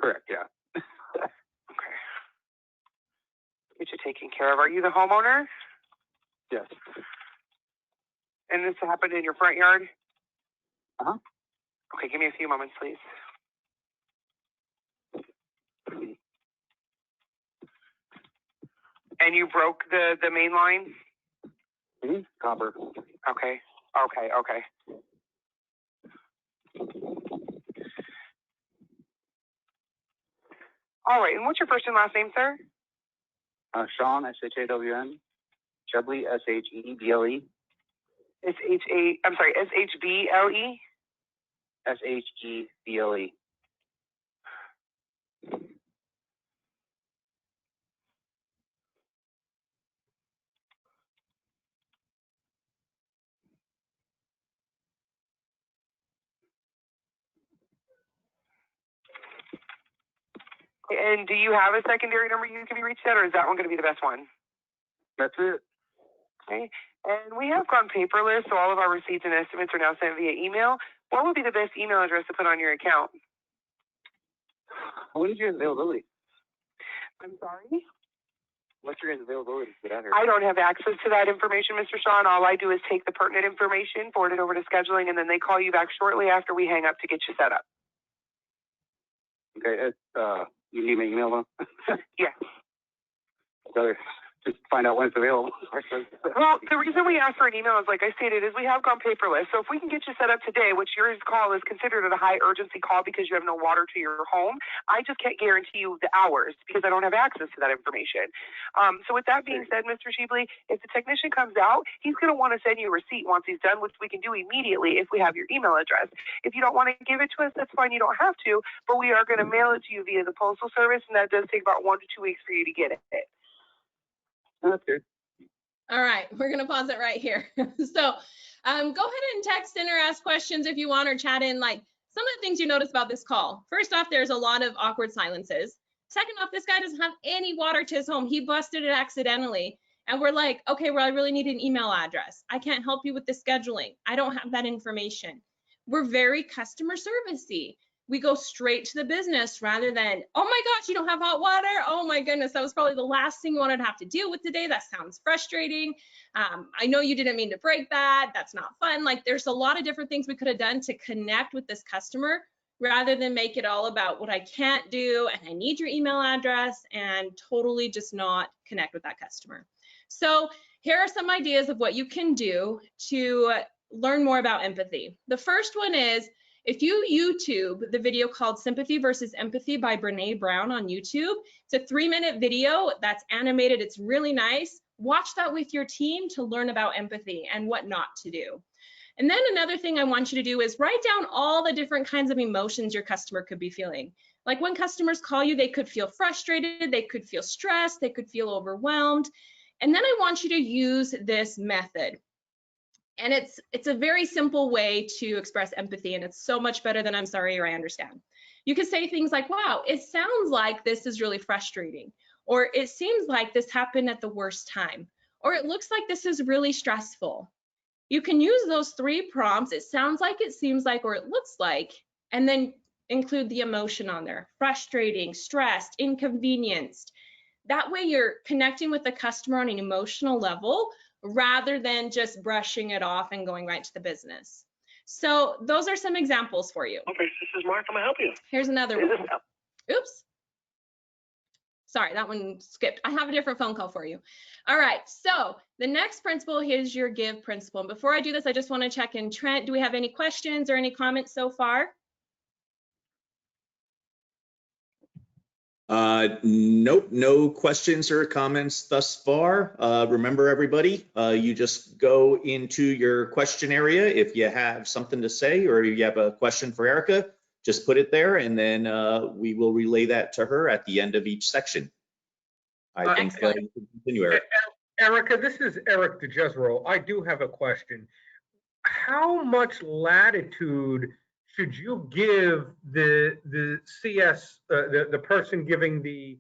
Speaker 7: Correct, yeah.
Speaker 6: Okay. Get you taken care of. Are you the homeowner?
Speaker 7: Yes.
Speaker 6: And this happened in your front yard?
Speaker 7: Uh-huh.
Speaker 6: Okay, give me a few moments, please. And you broke the main line?
Speaker 7: Mm-hmm. Copper.
Speaker 6: Okay. All right, and what's your first and last name, sir?
Speaker 7: Sean, S-H-A-W-N. Sheble, S-H-E-B-L-E.
Speaker 6: S-H-B-L-E?
Speaker 7: S-H-E-B-L-E.
Speaker 6: And do you have a secondary number you can be reached at, or is that one going to be the best one?
Speaker 7: That's it.
Speaker 6: Okay. And we have gone paperless, so all of our receipts and estimates are now sent via email. What would be the best email address to put on your account?
Speaker 7: What is your availability?
Speaker 6: I'm sorry?
Speaker 7: What's your guys' availability to get out here?
Speaker 6: I don't have access to that information, Mr. Sean. All I do is take the pertinent information, forward it over to scheduling, and then they call you back shortly after we hang up to get you set up.
Speaker 7: Okay, you need my email though?
Speaker 6: Yes.
Speaker 7: So just find out when it's available.
Speaker 6: Well, the reason we ask for an email is, like I stated, is we have gone paperless. So if we can get you set up today, which your call is considered a high urgency call because you have no water to your home, I just can't guarantee you the hours because I don't have access to that information. So with that being said, Mr. Sheble, if the technician comes out, he's going to want to send you a receipt once he's done, which we can do immediately if we have your email address. If you don't want to give it to us, that's fine. You don't have to, but we are going to mail it to you via the postal service, and that does take about 1 to 2 weeks for you to get it.
Speaker 7: That's good.
Speaker 3: All right, we're gonna pause it right here. So go ahead and text in or ask questions if you want, or chat in, like some of the things you notice about this call. First off, there's a lot of awkward silences. Second off, this guy doesn't have any water to his home. He busted it accidentally. And we're like, okay, well, I really need an email address. I can't help you with the scheduling. I don't have that information. We're very customer servicey. We go straight to the business rather than, oh my gosh, you don't have hot water? Oh my goodness, that was probably the last thing you wanted to have to deal with today. That sounds frustrating. I know you didn't mean to break that. That's not fun. Like, there's a lot of different things we could have done to connect with this customer rather than make it all about what I can't do and I need your email address and totally just not connect with that customer. So here are some ideas of what you can do to learn more about empathy. The first one is, if you YouTube the video called Sympathy versus Empathy by Brene Brown on YouTube, it's a 3-minute video that's animated. It's really nice. Watch that with your team to learn about empathy and what not to do. And then another thing I want you to do is write down all the different kinds of emotions your customer could be feeling. Like when customers call you, they could feel frustrated, they could feel stressed, they could feel overwhelmed. And then I want you to use this method. And it's a very simple way to express empathy, and it's so much better than I'm sorry or I understand. You can say things like, wow, it sounds like this is really frustrating, or it seems like this happened at the worst time, or it looks like this is really stressful. You can use those 3 prompts, it sounds like, it seems like, or it looks like, and then include the emotion on there: frustrating, stressed, inconvenienced. That way you're connecting with the customer on an emotional level rather than just brushing it off and going right to the business. So those are some examples for you.
Speaker 8: Okay, this is Mark. How may I help you?
Speaker 3: Here's another one. Oops. Sorry, that one skipped. I have a different phone call for you. All right, so the next principle is your give principle. And before I do this, I just want to check in. Trent, do we have any questions or any comments so far?
Speaker 2: Nope, no questions or comments thus far. Remember, everybody, you just go into your question area. If you have something to say or you have a question for Erica, just put it there, and then we will relay that to her at the end of each section. I think you can continue, Eric.
Speaker 1: Erica, this is Eric DeJezero. I do have a question. How much latitude should you give the person giving the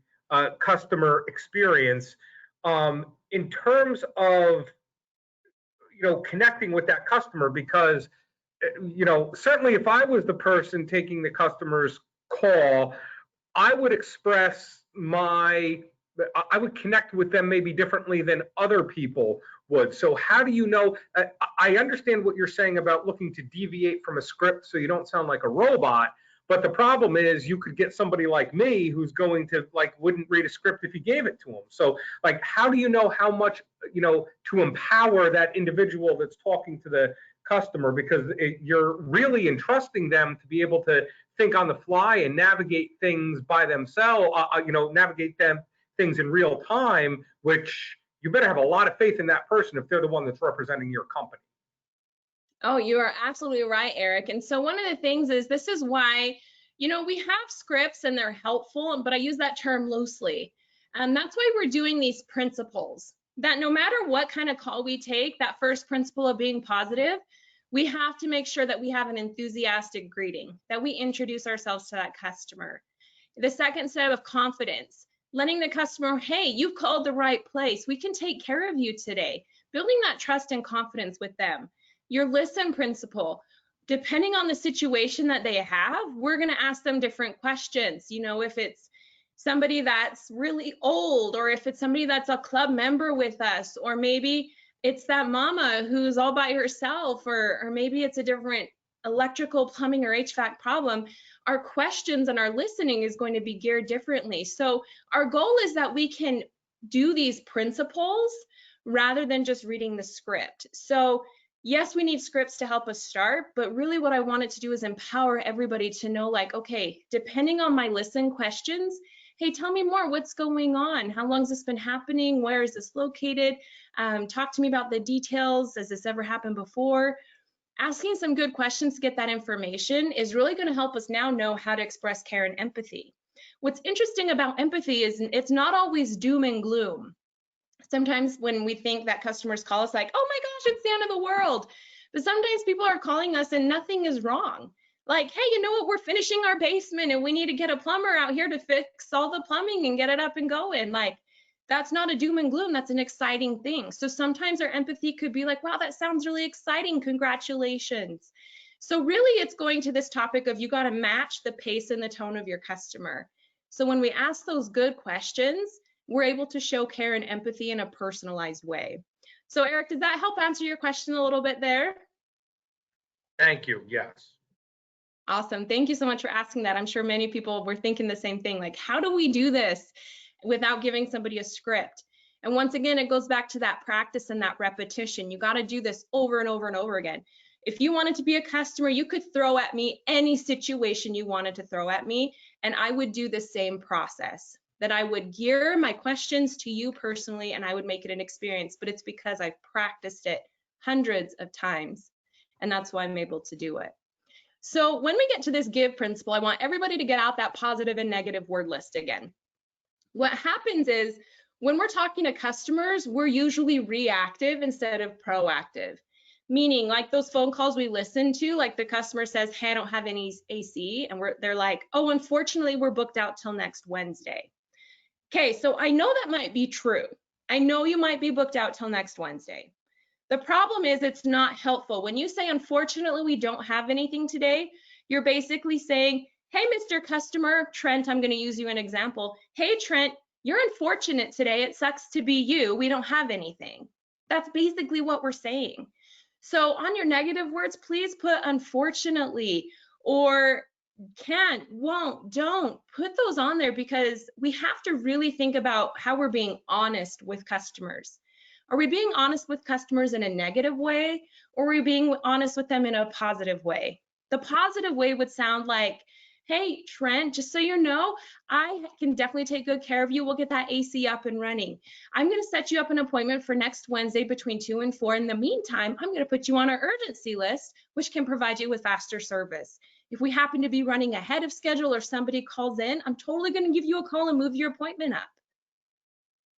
Speaker 1: customer experience in terms of connecting with that customer? Because certainly if I was the person taking the customer's call, I would I would connect with them maybe differently than other people would. So how do you know? I understand what you're saying about looking to deviate from a script so you don't sound like a robot. But the problem is you could get somebody like me who's going to wouldn't read a script if you gave it to them. So how do you know how much, to empower that individual that's talking to the customer? Because you're really entrusting them to be able to think on the fly and navigate things by themselves, navigate things in real time, which you better have a lot of faith in that person if they're the one that's representing your company.
Speaker 3: Oh, you are absolutely right, Eric. And so one of the things is, this is why, we have scripts and they're helpful, but I use that term loosely. And that's why we're doing these principles, that no matter what kind of call we take, that first principle of being positive, we have to make sure that we have an enthusiastic greeting, that we introduce ourselves to that customer. The second step of confidence, letting the customer, hey, you've called the right place. We can take care of you today. Building that trust and confidence with them. Your listen principle, depending on the situation that they have, we're going to ask them different questions. If it's somebody that's really old, or if it's somebody that's a club member with us, or maybe it's that mama who's all by herself, or maybe it's a different electrical, plumbing, or HVAC problem, our questions and our listening is going to be geared differently. So our goal is that we can do these principles rather than just reading the script. So yes, we need scripts to help us start, but really what I wanted to do is empower everybody to know, okay, depending on my listen questions, hey, tell me more, what's going on? How long has this been happening? Where is this located? Talk to me about the details. Has this ever happened before? Asking some good questions to get that information is really going to help us now know how to express care and empathy. What's interesting about empathy is it's not always doom and gloom. Sometimes when we think that customers call us oh my gosh, it's the end of the world. But sometimes people are calling us and nothing is wrong. Hey, you know what? We're finishing our basement and we need to get a plumber out here to fix all the plumbing and get it up and going. That's not a doom and gloom. That's an exciting thing. So sometimes our empathy could be wow, that sounds really exciting. Congratulations. So really it's going to this topic of you got to match the pace and the tone of your customer. So when we ask those good questions, we're able to show care and empathy in a personalized way. So Eric, does that help answer your question a little bit there?
Speaker 1: Thank you. Yes.
Speaker 3: Awesome. Thank you so much for asking that. I'm sure many people were thinking the same thing, how do we do this without giving somebody a script? And once again, it goes back to that practice and that repetition. You got to do this over and over and over again. If you wanted to be a customer, you could throw at me any situation you wanted to throw at me, and I would do the same process. That I would gear my questions to you personally, and I would make it an experience, but it's because I've practiced it hundreds of times, and that's why I'm able to do it. So when we get to this give principle, I want everybody to get out that positive and negative word list again. What happens is when we're talking to customers, we're usually reactive instead of proactive. Meaning those phone calls we listen to, the customer says, hey, I don't have any AC. And they're like, oh, unfortunately, we're booked out till next Wednesday. Okay, so I know that might be true. I know you might be booked out till next Wednesday. The problem is it's not helpful. When you say, unfortunately, we don't have anything today, you're basically saying, hey, Mr. Customer, Trent, I'm going to use you an example. Hey, Trent, you're unfortunate today. It sucks to be you. We don't have anything. That's basically what we're saying. So on your negative words, please put unfortunately, or can't, won't, don't put those on there, because we have to really think about how we're being honest with customers. Are we being honest with customers in a negative way, or are we being honest with them in a positive way? The positive way would sound like, hey, Trent, just so you know, I can definitely take good care of you. We'll get that AC up and running. I'm going to set you up an appointment for next Wednesday between 2 and 4. In the meantime, I'm going to put you on our urgency list, which can provide you with faster service. If we happen to be running ahead of schedule or somebody calls in, I'm totally going to give you a call and move your appointment up.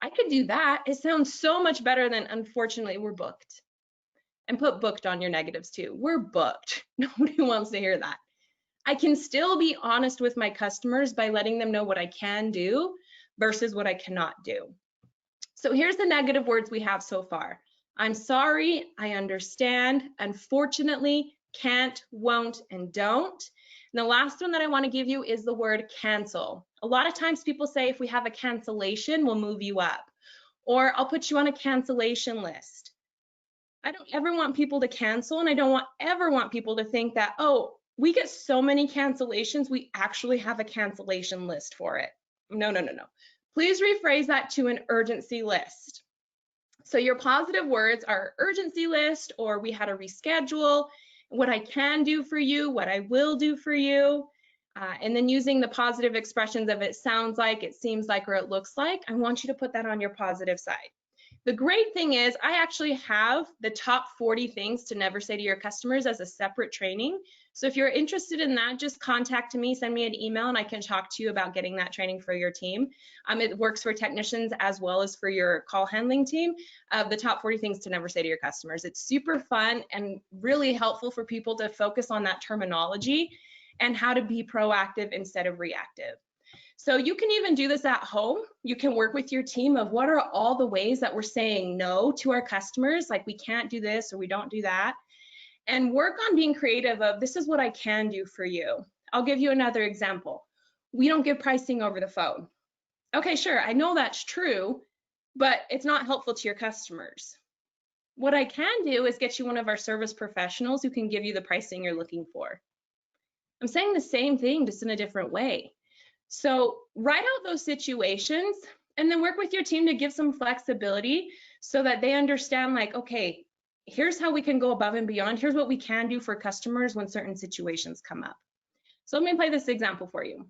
Speaker 3: I could do that. It sounds so much better than, unfortunately, we're booked. And put booked on your negatives too. We're booked. Nobody wants to hear that. I can still be honest with my customers by letting them know what I can do versus what I cannot do. So here's the negative words we have so far. I'm sorry, I understand, unfortunately, can't, won't, and don't. And the last one that I want to give you is the word cancel. A lot of times people say if we have a cancellation, we'll move you up, or I'll put you on a cancellation list. I don't ever want people to cancel, and I don't ever want people to think that, oh, we get so many cancellations, we actually have a cancellation list for it. No, no, no, no. Please rephrase that to an urgency list. So your positive words are urgency list, or we had a reschedule, what I can do for you, what I will do for you, and then using the positive expressions of it sounds like, it seems like, or it looks like. I want you to put that on your positive side. The great thing is I actually have the top 40 things to never say to your customers as a separate training. So if you're interested in that, just contact me, send me an email, and I can talk to you about getting that training for your team. It works for technicians as well as for your call handling team. The top 40 things to never say to your customers. It's super fun and really helpful for people to focus on that terminology and how to be proactive instead of reactive. So you can even do this at home. You can work with your team of what are all the ways that we're saying no to our customers, like we can't do this or we don't do that, and work on being creative of this is what I can do for you. I'll give you another example. We don't give pricing over the phone. Okay, sure, I know that's true, but it's not helpful to your customers. What I can do is get you one of our service professionals who can give you the pricing you're looking for. I'm saying the same thing, just in a different way. So write out those situations and then work with your team to give some flexibility so that they understand, like, okay, here's how we can go above and beyond. Here's what we can do for customers when certain situations come up. So let me play this example for you.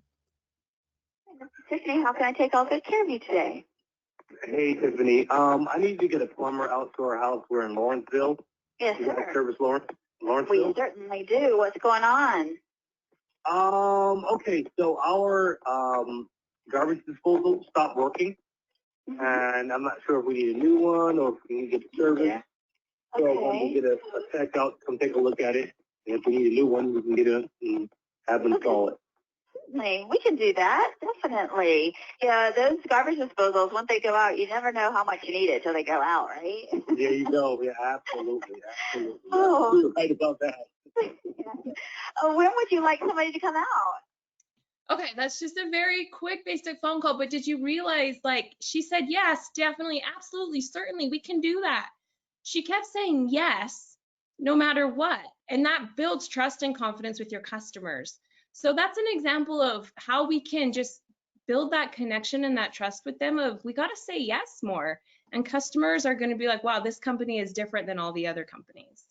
Speaker 8: Tiffany, how can I take all good care of you today?
Speaker 9: Hey, Tiffany. I need to get a plumber out to our house. We're in Lawrenceville.
Speaker 8: Yes,
Speaker 9: You guys
Speaker 8: sir.
Speaker 9: service Lawrenceville?
Speaker 8: We certainly do. What's going on?
Speaker 9: Okay, so our garbage disposal stopped working, and I'm not sure if we need a new one or if we need to get the service.
Speaker 8: Yeah.
Speaker 9: So I want to get a tech out, come take a look at it, and if we need a new one, we can get it and have them install it.
Speaker 8: Certainly, we can do that, definitely. Yeah, those garbage disposals, once they go out, you never know how much you need it till they go out, right?
Speaker 9: There you go. Yeah, absolutely. Absolutely.
Speaker 8: Oh.
Speaker 9: You're right about that.
Speaker 8: When would you like somebody to come out?
Speaker 3: Okay, that's just a very quick basic phone call, but did you realize, like, she said, yes, definitely, absolutely, certainly, we can do that. She kept saying yes, no matter what, and that builds trust and confidence with your customers. So that's an example of how we can just build that connection and that trust with them of, we got to say yes more, and customers are going to be like, wow, this company is different than all the other companies.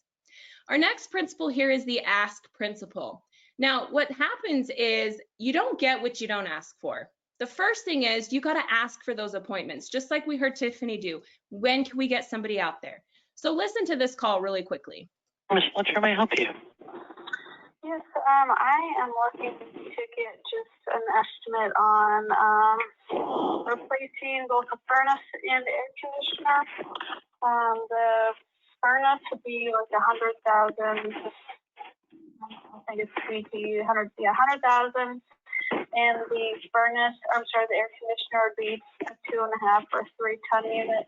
Speaker 3: Our next principle here is the ask principle. Now, what happens is you don't get what you don't ask for. The first thing is you got to ask for those appointments, just like we heard Tiffany do. When can we get somebody out there? So listen to this call really quickly.
Speaker 10: Ms. Fletcher, may I help you?
Speaker 11: Yes, I am looking to get just an estimate on replacing both the furnace and air conditioner. The furnace would be like 100,000. I think it's BT 100,000, and the furnace, I'm sorry, the air conditioner would be a 2.5 or 3 ton unit.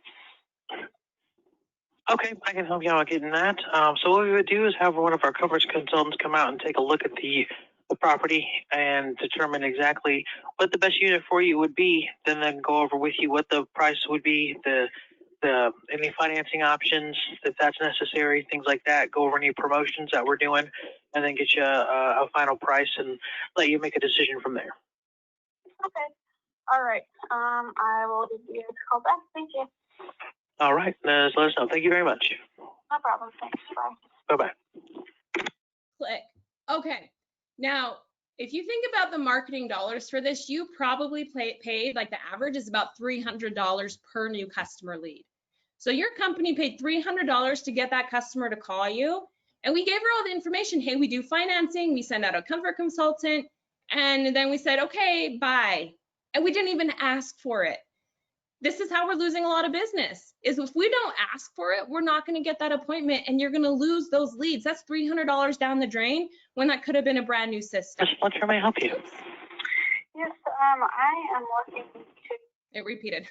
Speaker 10: Okay, I can help you out getting that. So what we would do is have one of our coverage consultants come out and take a look at the property and determine exactly what the best unit for you would be, then go over with you what the price would be, any financing options, if that's necessary, things like that, go over any promotions that we're doing, and then get you a final price and let you make a decision from there.
Speaker 11: Okay. All right. I will give you a call back. Thank you.
Speaker 10: All right. Just let us know. Thank you very much.
Speaker 11: No problem. Thanks. Bye.
Speaker 10: Bye-bye.
Speaker 3: Click. Okay. Now, if you think about the marketing dollars for this, you probably paid, like the average is about $300 per new customer lead. So your company paid $300 to get that customer to call you. And we gave her all the information. Hey, we do financing. We send out a comfort consultant. And then we said, okay, bye. And we didn't even ask for it. This is how we're losing a lot of business, is if we don't ask for it, we're not going to get that appointment and you're going to lose those leads. That's $300 down the drain when that could have been a brand new system.
Speaker 10: What can I help you?
Speaker 11: Yes, I am looking to.
Speaker 3: It repeated.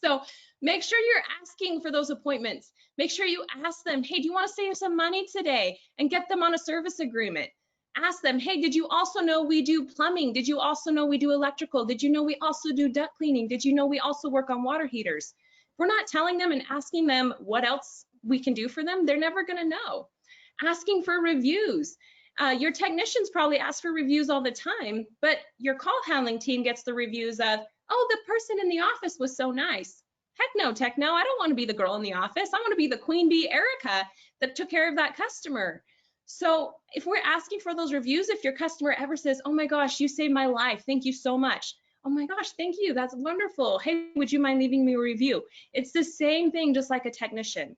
Speaker 3: So make sure you're asking for those appointments. Make sure you ask them, hey, do you want to save some money today? And get them on a service agreement. Ask them, hey, did you also know we do plumbing? Did you also know we do electrical? Did you know we also do duct cleaning? Did you know we also work on water heaters? If we're not telling them and asking them what else we can do for them, they're never going to know. Asking for reviews. Your technicians probably ask for reviews all the time, but your call handling team gets the reviews of, oh, the person in the office was so nice. Heck no, Techno, I don't want to be the girl in the office. I want to be the queen bee, Erica, that took care of that customer. So if we're asking for those reviews, if your customer ever says, oh my gosh, you saved my life, thank you so much. Oh my gosh, thank you, that's wonderful. Hey, would you mind leaving me a review? It's the same thing, just like a technician.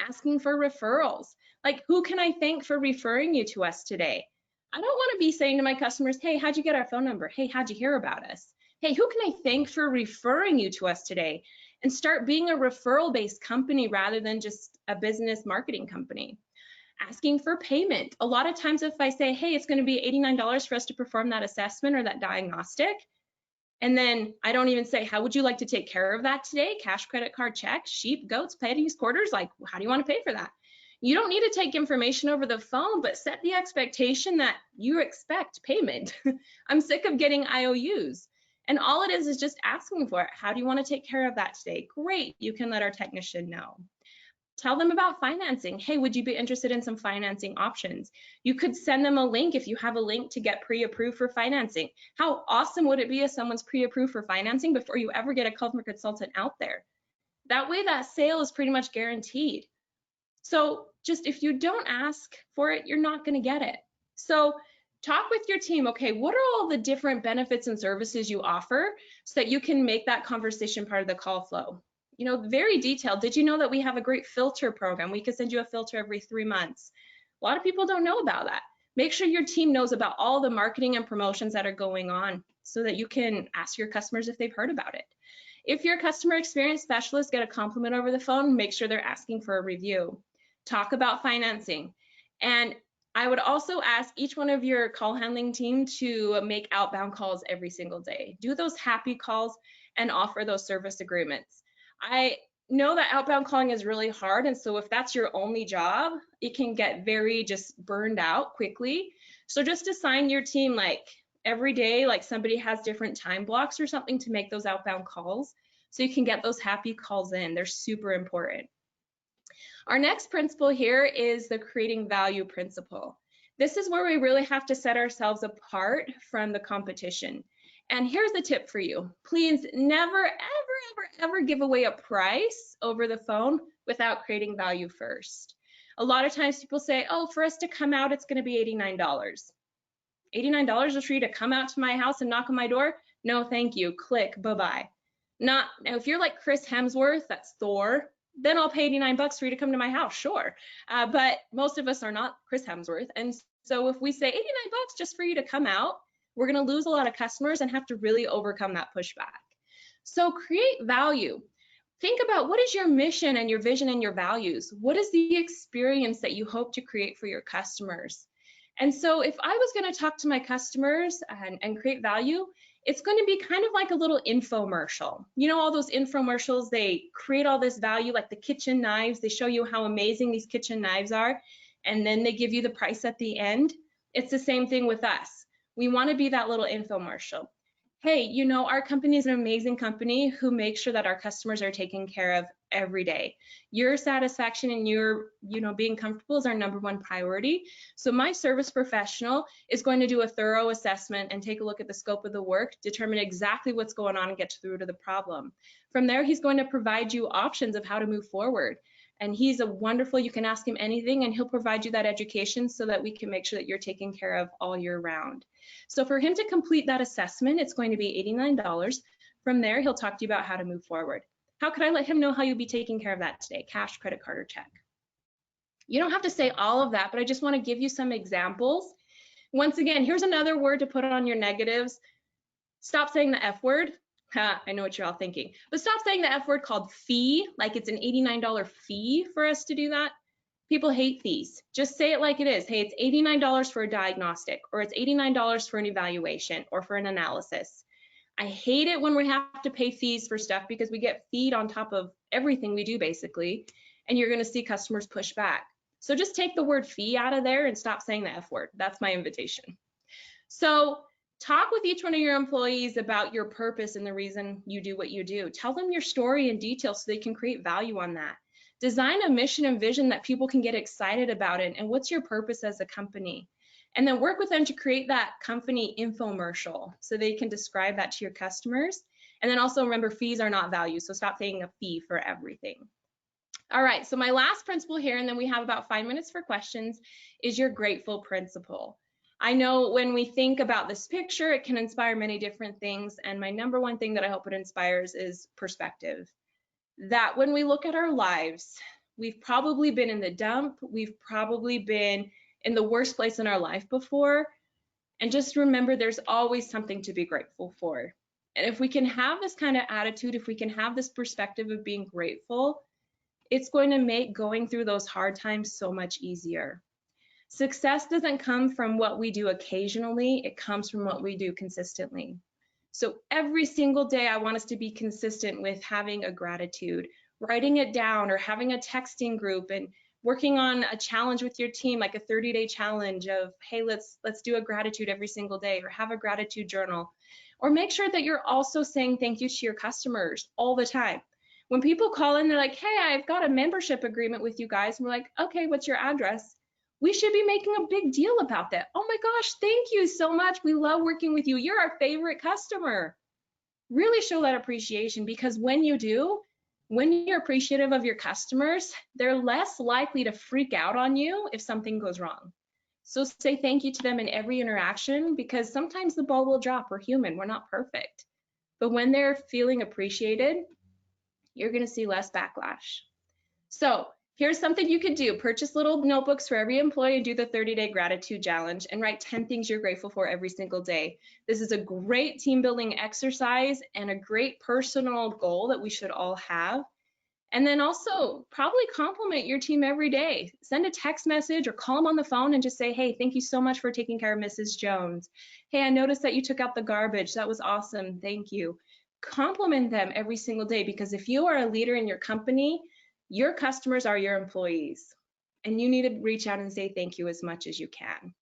Speaker 3: Asking for referrals. Like, who can I thank for referring you to us today? I don't want to be saying to my customers, hey, how'd you get our phone number? Hey, how'd you hear about us? Hey, who can I thank for referring you to us today? And start being a referral-based company rather than just a business marketing company. Asking for payment. A lot of times if I say, hey, it's going to be $89 for us to perform that assessment or that diagnostic, and then I don't even say, how would you like to take care of that today? Cash, credit card, check, sheep, goats, pennies, quarters, like how do you want to pay for that? You don't need to take information over the phone, but set the expectation that you expect payment. I'm sick of getting IOUs. And all it is just asking for it. How do you want to take care of that today? Great, you can let our technician know. Tell them about financing. Hey, would you be interested in some financing options? You could send them a link if you have a link to get pre-approved for financing. How awesome would it be if someone's pre-approved for financing before you ever get a customer consultant out there? That way that sale is pretty much guaranteed. So just if you don't ask for it, you're not going to get it. So talk with your team. Okay, what are all the different benefits and services you offer so that you can make that conversation part of the call flow? You know, very detailed. Did you know that we have a great filter program? We can send you a filter every 3 months. A lot of people don't know about that. Make sure your team knows about all the marketing and promotions that are going on so that you can ask your customers if they've heard about it. If your customer experience specialists get a compliment over the phone, make sure they're asking for a review. Talk about financing. And I would also ask each one of your call handling team to make outbound calls every single day. Do those happy calls and offer those service agreements. I know that outbound calling is really hard, and so if that's your only job, it can get very just burned out quickly. So just assign your team like every day, like somebody has different time blocks or something to make those outbound calls so you can get those happy calls in. They're super important. Our next principle here is the creating value principle. This is where we really have to set ourselves apart from the competition. And here's the tip for you. Please never, ever give away a price over the phone without creating value first. A lot of times people say, oh, for us to come out, it's going to be $89. $89 is for you to come out to my house and knock on my door? No, thank you. Click, bye-bye. Now, if you're like Chris Hemsworth, that's Thor, then I'll pay $89 for you to come to my house, sure. But most of us are not Chris Hemsworth. And so if we say $89 just for you to come out, we're going to lose a lot of customers and have to really overcome that pushback. So create value. Think about what is your mission and your vision and your values? What is the experience that you hope to create for your customers? And so if I was going to talk to my customers and create value, it's going to be kind of like a little infomercial. You know, all those infomercials, they create all this value, like the kitchen knives. They show you how amazing these kitchen knives are, and then they give you the price at the end. It's the same thing with us. We want to be that little infomercial. Hey, you know, our company is an amazing company who makes sure that our customers are taken care of
Speaker 12: every day. Your satisfaction and your, being comfortable is our #1 priority. So my service professional is going to do a thorough assessment and take a look at the scope of the work, determine exactly what's going on and get to the root of the problem. From there, he's going to provide you options of how to move forward. And he's a wonderful, you can ask him anything and he'll provide you that education so that we can make sure that you're taken care of all year round. So for him to complete that assessment, it's going to be $89. From there, he'll talk to you about how to move forward. How could I let him know how you'll be taking care of that today? Cash, credit card, or check? You don't have to say all of that, but I just want to give you some examples. Once again, here's another word to put on your negatives. Stop saying the F word. I know what you're all thinking, but stop saying the F word called fee, like it's an $89 fee for us to do that. People hate fees. Just say it like it is. Hey, it's $89 for a diagnostic, or it's $89 for an evaluation or for an analysis. I hate it when we have to pay fees for stuff because we get feed on top of everything we do basically, and you're gonna see customers push back. So just take the word fee out of there and stop saying the F word. That's my invitation. So talk with each one of your employees about your purpose and the reason you do what you do. Tell them your story in detail so they can create value on that. Design a mission and vision that people can get excited about it, and what's your purpose as a company. And then work with them to create that company infomercial so they can describe that to your customers. And then also remember, fees are not value, so stop paying a fee for everything. All right, so my last principle here, and then we have about 5 minutes for questions, is your grateful principle. I know when we think about this picture, it can inspire many different things. And my #1 thing that I hope it inspires is perspective. That when we look at our lives, we've probably been in the dump. We've probably been in the worst place in our life before. And just remember, there's always something to be grateful for. And if we can have this kind of attitude, if we can have this perspective of being grateful, it's going to make going through those hard times so much easier. Success doesn't come from what we do occasionally, it comes from what we do consistently. So every single day, I want us to be consistent with having a gratitude, writing it down, or having a texting group and working on a challenge with your team, like a 30-day challenge of, hey, let's do a gratitude every single day, or have a gratitude journal. Or make sure that you're also saying thank you to your customers all the time. When people call in, they're like, hey, I've got a membership agreement with you guys. And we're like, okay, what's your address? We should be making a big deal about that. Oh my gosh, thank you so much. We love working with you. You're our favorite customer. Really show that appreciation, because when you do, when you're appreciative of your customers, they're less likely to freak out on you if something goes wrong. So say thank you to them in every interaction, because sometimes the ball will drop. We're human, we're not perfect. But when they're feeling appreciated, you're gonna see less backlash. So here's something you could do. Purchase little notebooks for every employee and do the 30-day gratitude challenge and write 10 things you're grateful for every single day. This is a great team building exercise and a great personal goal that we should all have. And then also probably compliment your team every day. Send a text message or call them on the phone and just say, hey, thank you so much for taking care of Mrs. Jones. Hey, I noticed that you took out the garbage. That was awesome. Thank you. Compliment them every single day, because if you are a leader in your company, your customers are your employees, and you need to reach out and say thank you as much as you can.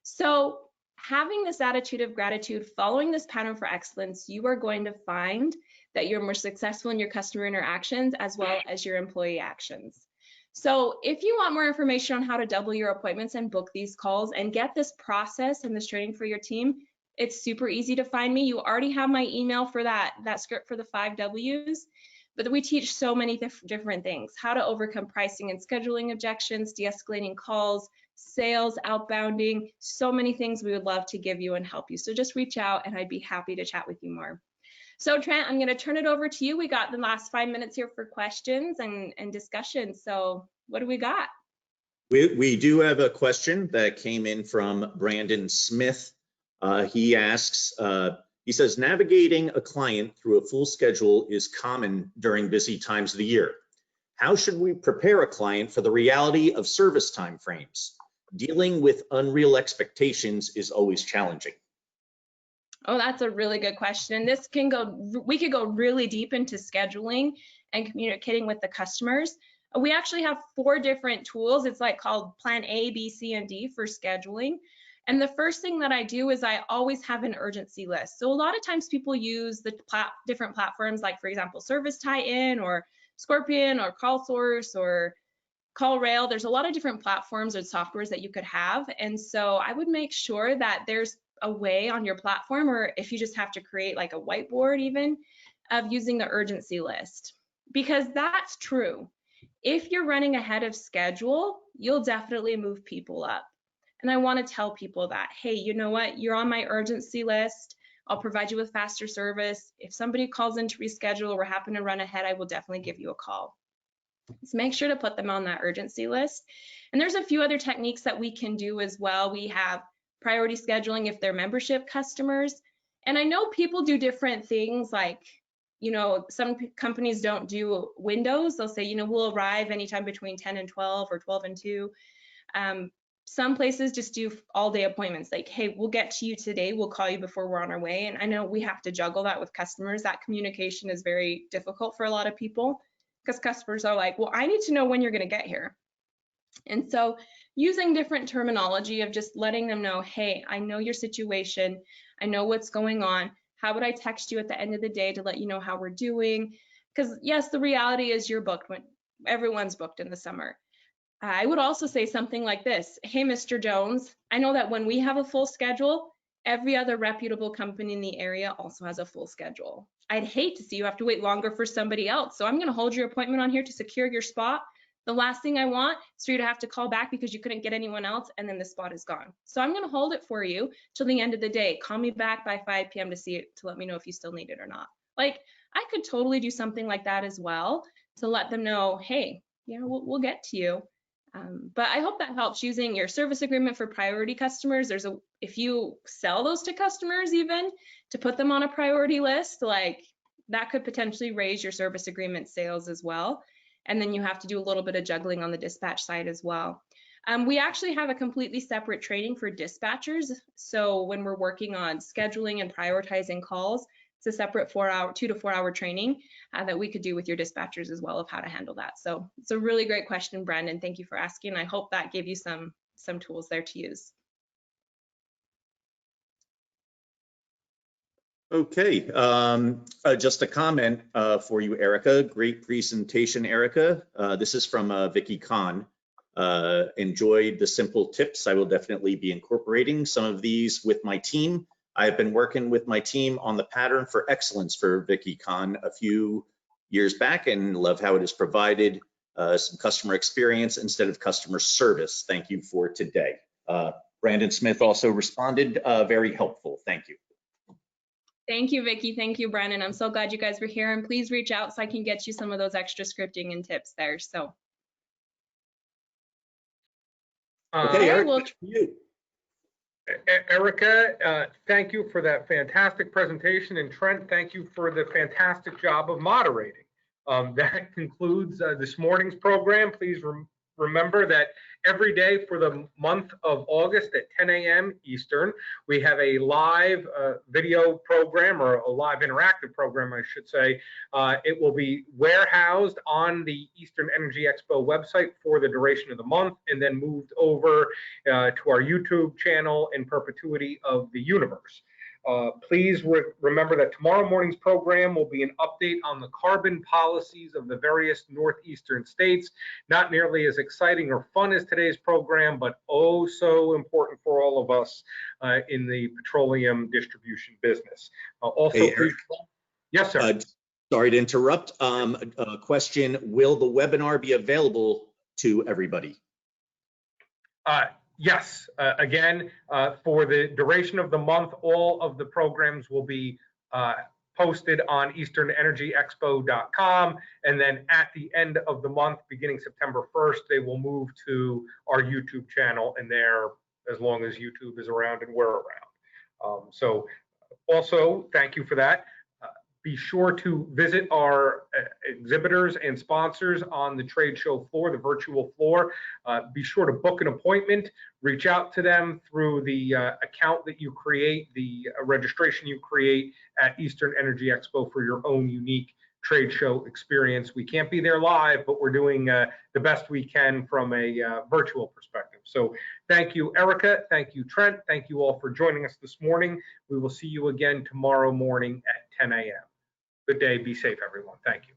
Speaker 12: So having this attitude of gratitude, following this pattern for excellence, you are going to find that you're more successful in your customer interactions as well as your employee actions. So if you want more information on how to double your appointments and book these calls and get this process and this training for your team, it's super easy to find me. You already have my email for that script for the 5 W's. But we teach so many different things: how to overcome pricing and scheduling objections, de-escalating calls, sales, outbounding, so many things we would love to give you and help you. So just reach out and I'd be happy to chat with you more. So Trent, I'm going to turn it over to you. We got the last 5 minutes here for questions and discussion. So what do we got?
Speaker 2: We do have a question that came in from Brandon Smith. He asks, he says, navigating a client through a full schedule is common during busy times of the year. How should we prepare a client for the reality of service time frames? Dealing with unreal expectations is always challenging.
Speaker 12: Oh, that's a really good question. And this can go, we could go really deep into scheduling and communicating with the customers. We actually have 4 different tools. It's like called Plan A, B, C, and D for scheduling. And the first thing that I do is I always have an urgency list. So a lot of times people use the different platforms, like for example, Service Tie-In or Scorpion or CallSource or CallRail. There's a lot of different platforms or softwares that you could have. And so I would make sure that there's a way on your platform, or if you just have to create like a whiteboard even, of using the urgency list, because that's true. If you're running ahead of schedule, you'll definitely move people up. And I want to tell people that, hey, you know what? You're on my urgency list. I'll provide you with faster service. If somebody calls in to reschedule or we're happen to run ahead, I will definitely give you a call. So make sure to put them on that urgency list. And there's a few other techniques that we can do as well. We have priority scheduling if they're membership customers. And I know people do different things, like, you know, some companies don't do windows. They'll say, you know, we'll arrive anytime between 10 and 12 or 12 and 2. Some places just do all day appointments, like, hey, we'll get to you today, we'll call you before we're on our way. And I know we have to juggle that with customers. That communication is very difficult for a lot of people, because customers are like, well, I need to know when you're going to get here. And so using different terminology of just letting them know, hey, I know your situation, I know what's going on. How would I text you at the end of the day to let you know how we're doing? Because yes, the reality is you're booked when everyone's booked in the summer. I would also say something like this. Hey, Mr. Jones, I know that when we have a full schedule, every other reputable company in the area also has a full schedule. I'd hate to see you have to wait longer for somebody else. So I'm going to hold your appointment on here to secure your spot. The last thing I want is for you to have to call back because you couldn't get anyone else and then the spot is gone. So I'm going to hold it for you till the end of the day. Call me back by 5 p.m. to see it, to let me know if you still need it or not. Like, I could totally do something like that as well to let them know, hey, yeah, we'll get to you. But I hope that helps. Using your service agreement for priority customers, if you sell those to customers, even to put them on a priority list, like that could potentially raise your service agreement sales as well. And then you have to do a little bit of juggling on the dispatch side as well. We actually have a completely separate training for dispatchers. So when we're working on scheduling and prioritizing calls, it's a separate 2 to 4 hour training that we could do with your dispatchers as well of how to handle that. So it's a really great question, Brandon. Thank you for asking. I hope that gave you some tools there to use.
Speaker 2: Okay, just a comment for you, Erica. Great presentation, Erica. This is from Vicky Kahn. Enjoyed the simple tips. I will definitely be incorporating some of these with my team. I've been working with my team on the pattern for excellence for Vicky Kahn a few years back, and love how it has provided some customer experience instead of customer service. Thank you for today. Brandon Smith also responded, very helpful. Thank you.
Speaker 12: Thank you, Vicky. Thank you, Brandon. I'm so glad you guys were here, and please reach out so I can get you some of those extra scripting and tips there. So.
Speaker 2: Okay, Eric,
Speaker 12: well,
Speaker 2: you.
Speaker 1: Erica, thank you for that fantastic presentation. And Trent, thank you for the fantastic job of moderating. That concludes this morning's program. Please remember that every day for the month of August at 10 a.m. Eastern, we have a live video program, or a live interactive program, I should say. It will be warehoused on the Eastern Energy Expo website for the duration of the month, and then moved over to our YouTube channel in perpetuity of the universe. Please remember that tomorrow morning's program will be an update on the carbon policies of the various northeastern states. Not nearly as exciting or fun as today's program, but oh so important for all of us in the petroleum distribution business. Also,
Speaker 2: Hey, Eric.
Speaker 1: Yes, sir.
Speaker 2: Sorry to interrupt. A question, will the webinar be available to everybody?
Speaker 1: Yes, again, for the duration of the month, all of the programs will be posted on easternenergyexpo.com, and then at the end of the month, beginning September 1st, they will move to our YouTube channel, and there, as long as YouTube is around and we're around. So also, thank you for that. Be sure to visit our exhibitors and sponsors on the trade show floor, the virtual floor. Be sure to book an appointment, reach out to them through the account that you create, the registration you create at Eastern Energy Expo for your own unique trade show experience. We can't be there live, but we're doing the best we can from a virtual perspective. So thank you, Erica. Thank you, Trent. Thank you all for joining us this morning. We will see you again tomorrow morning at 10 a.m. Good day. Be safe, everyone. Thank you.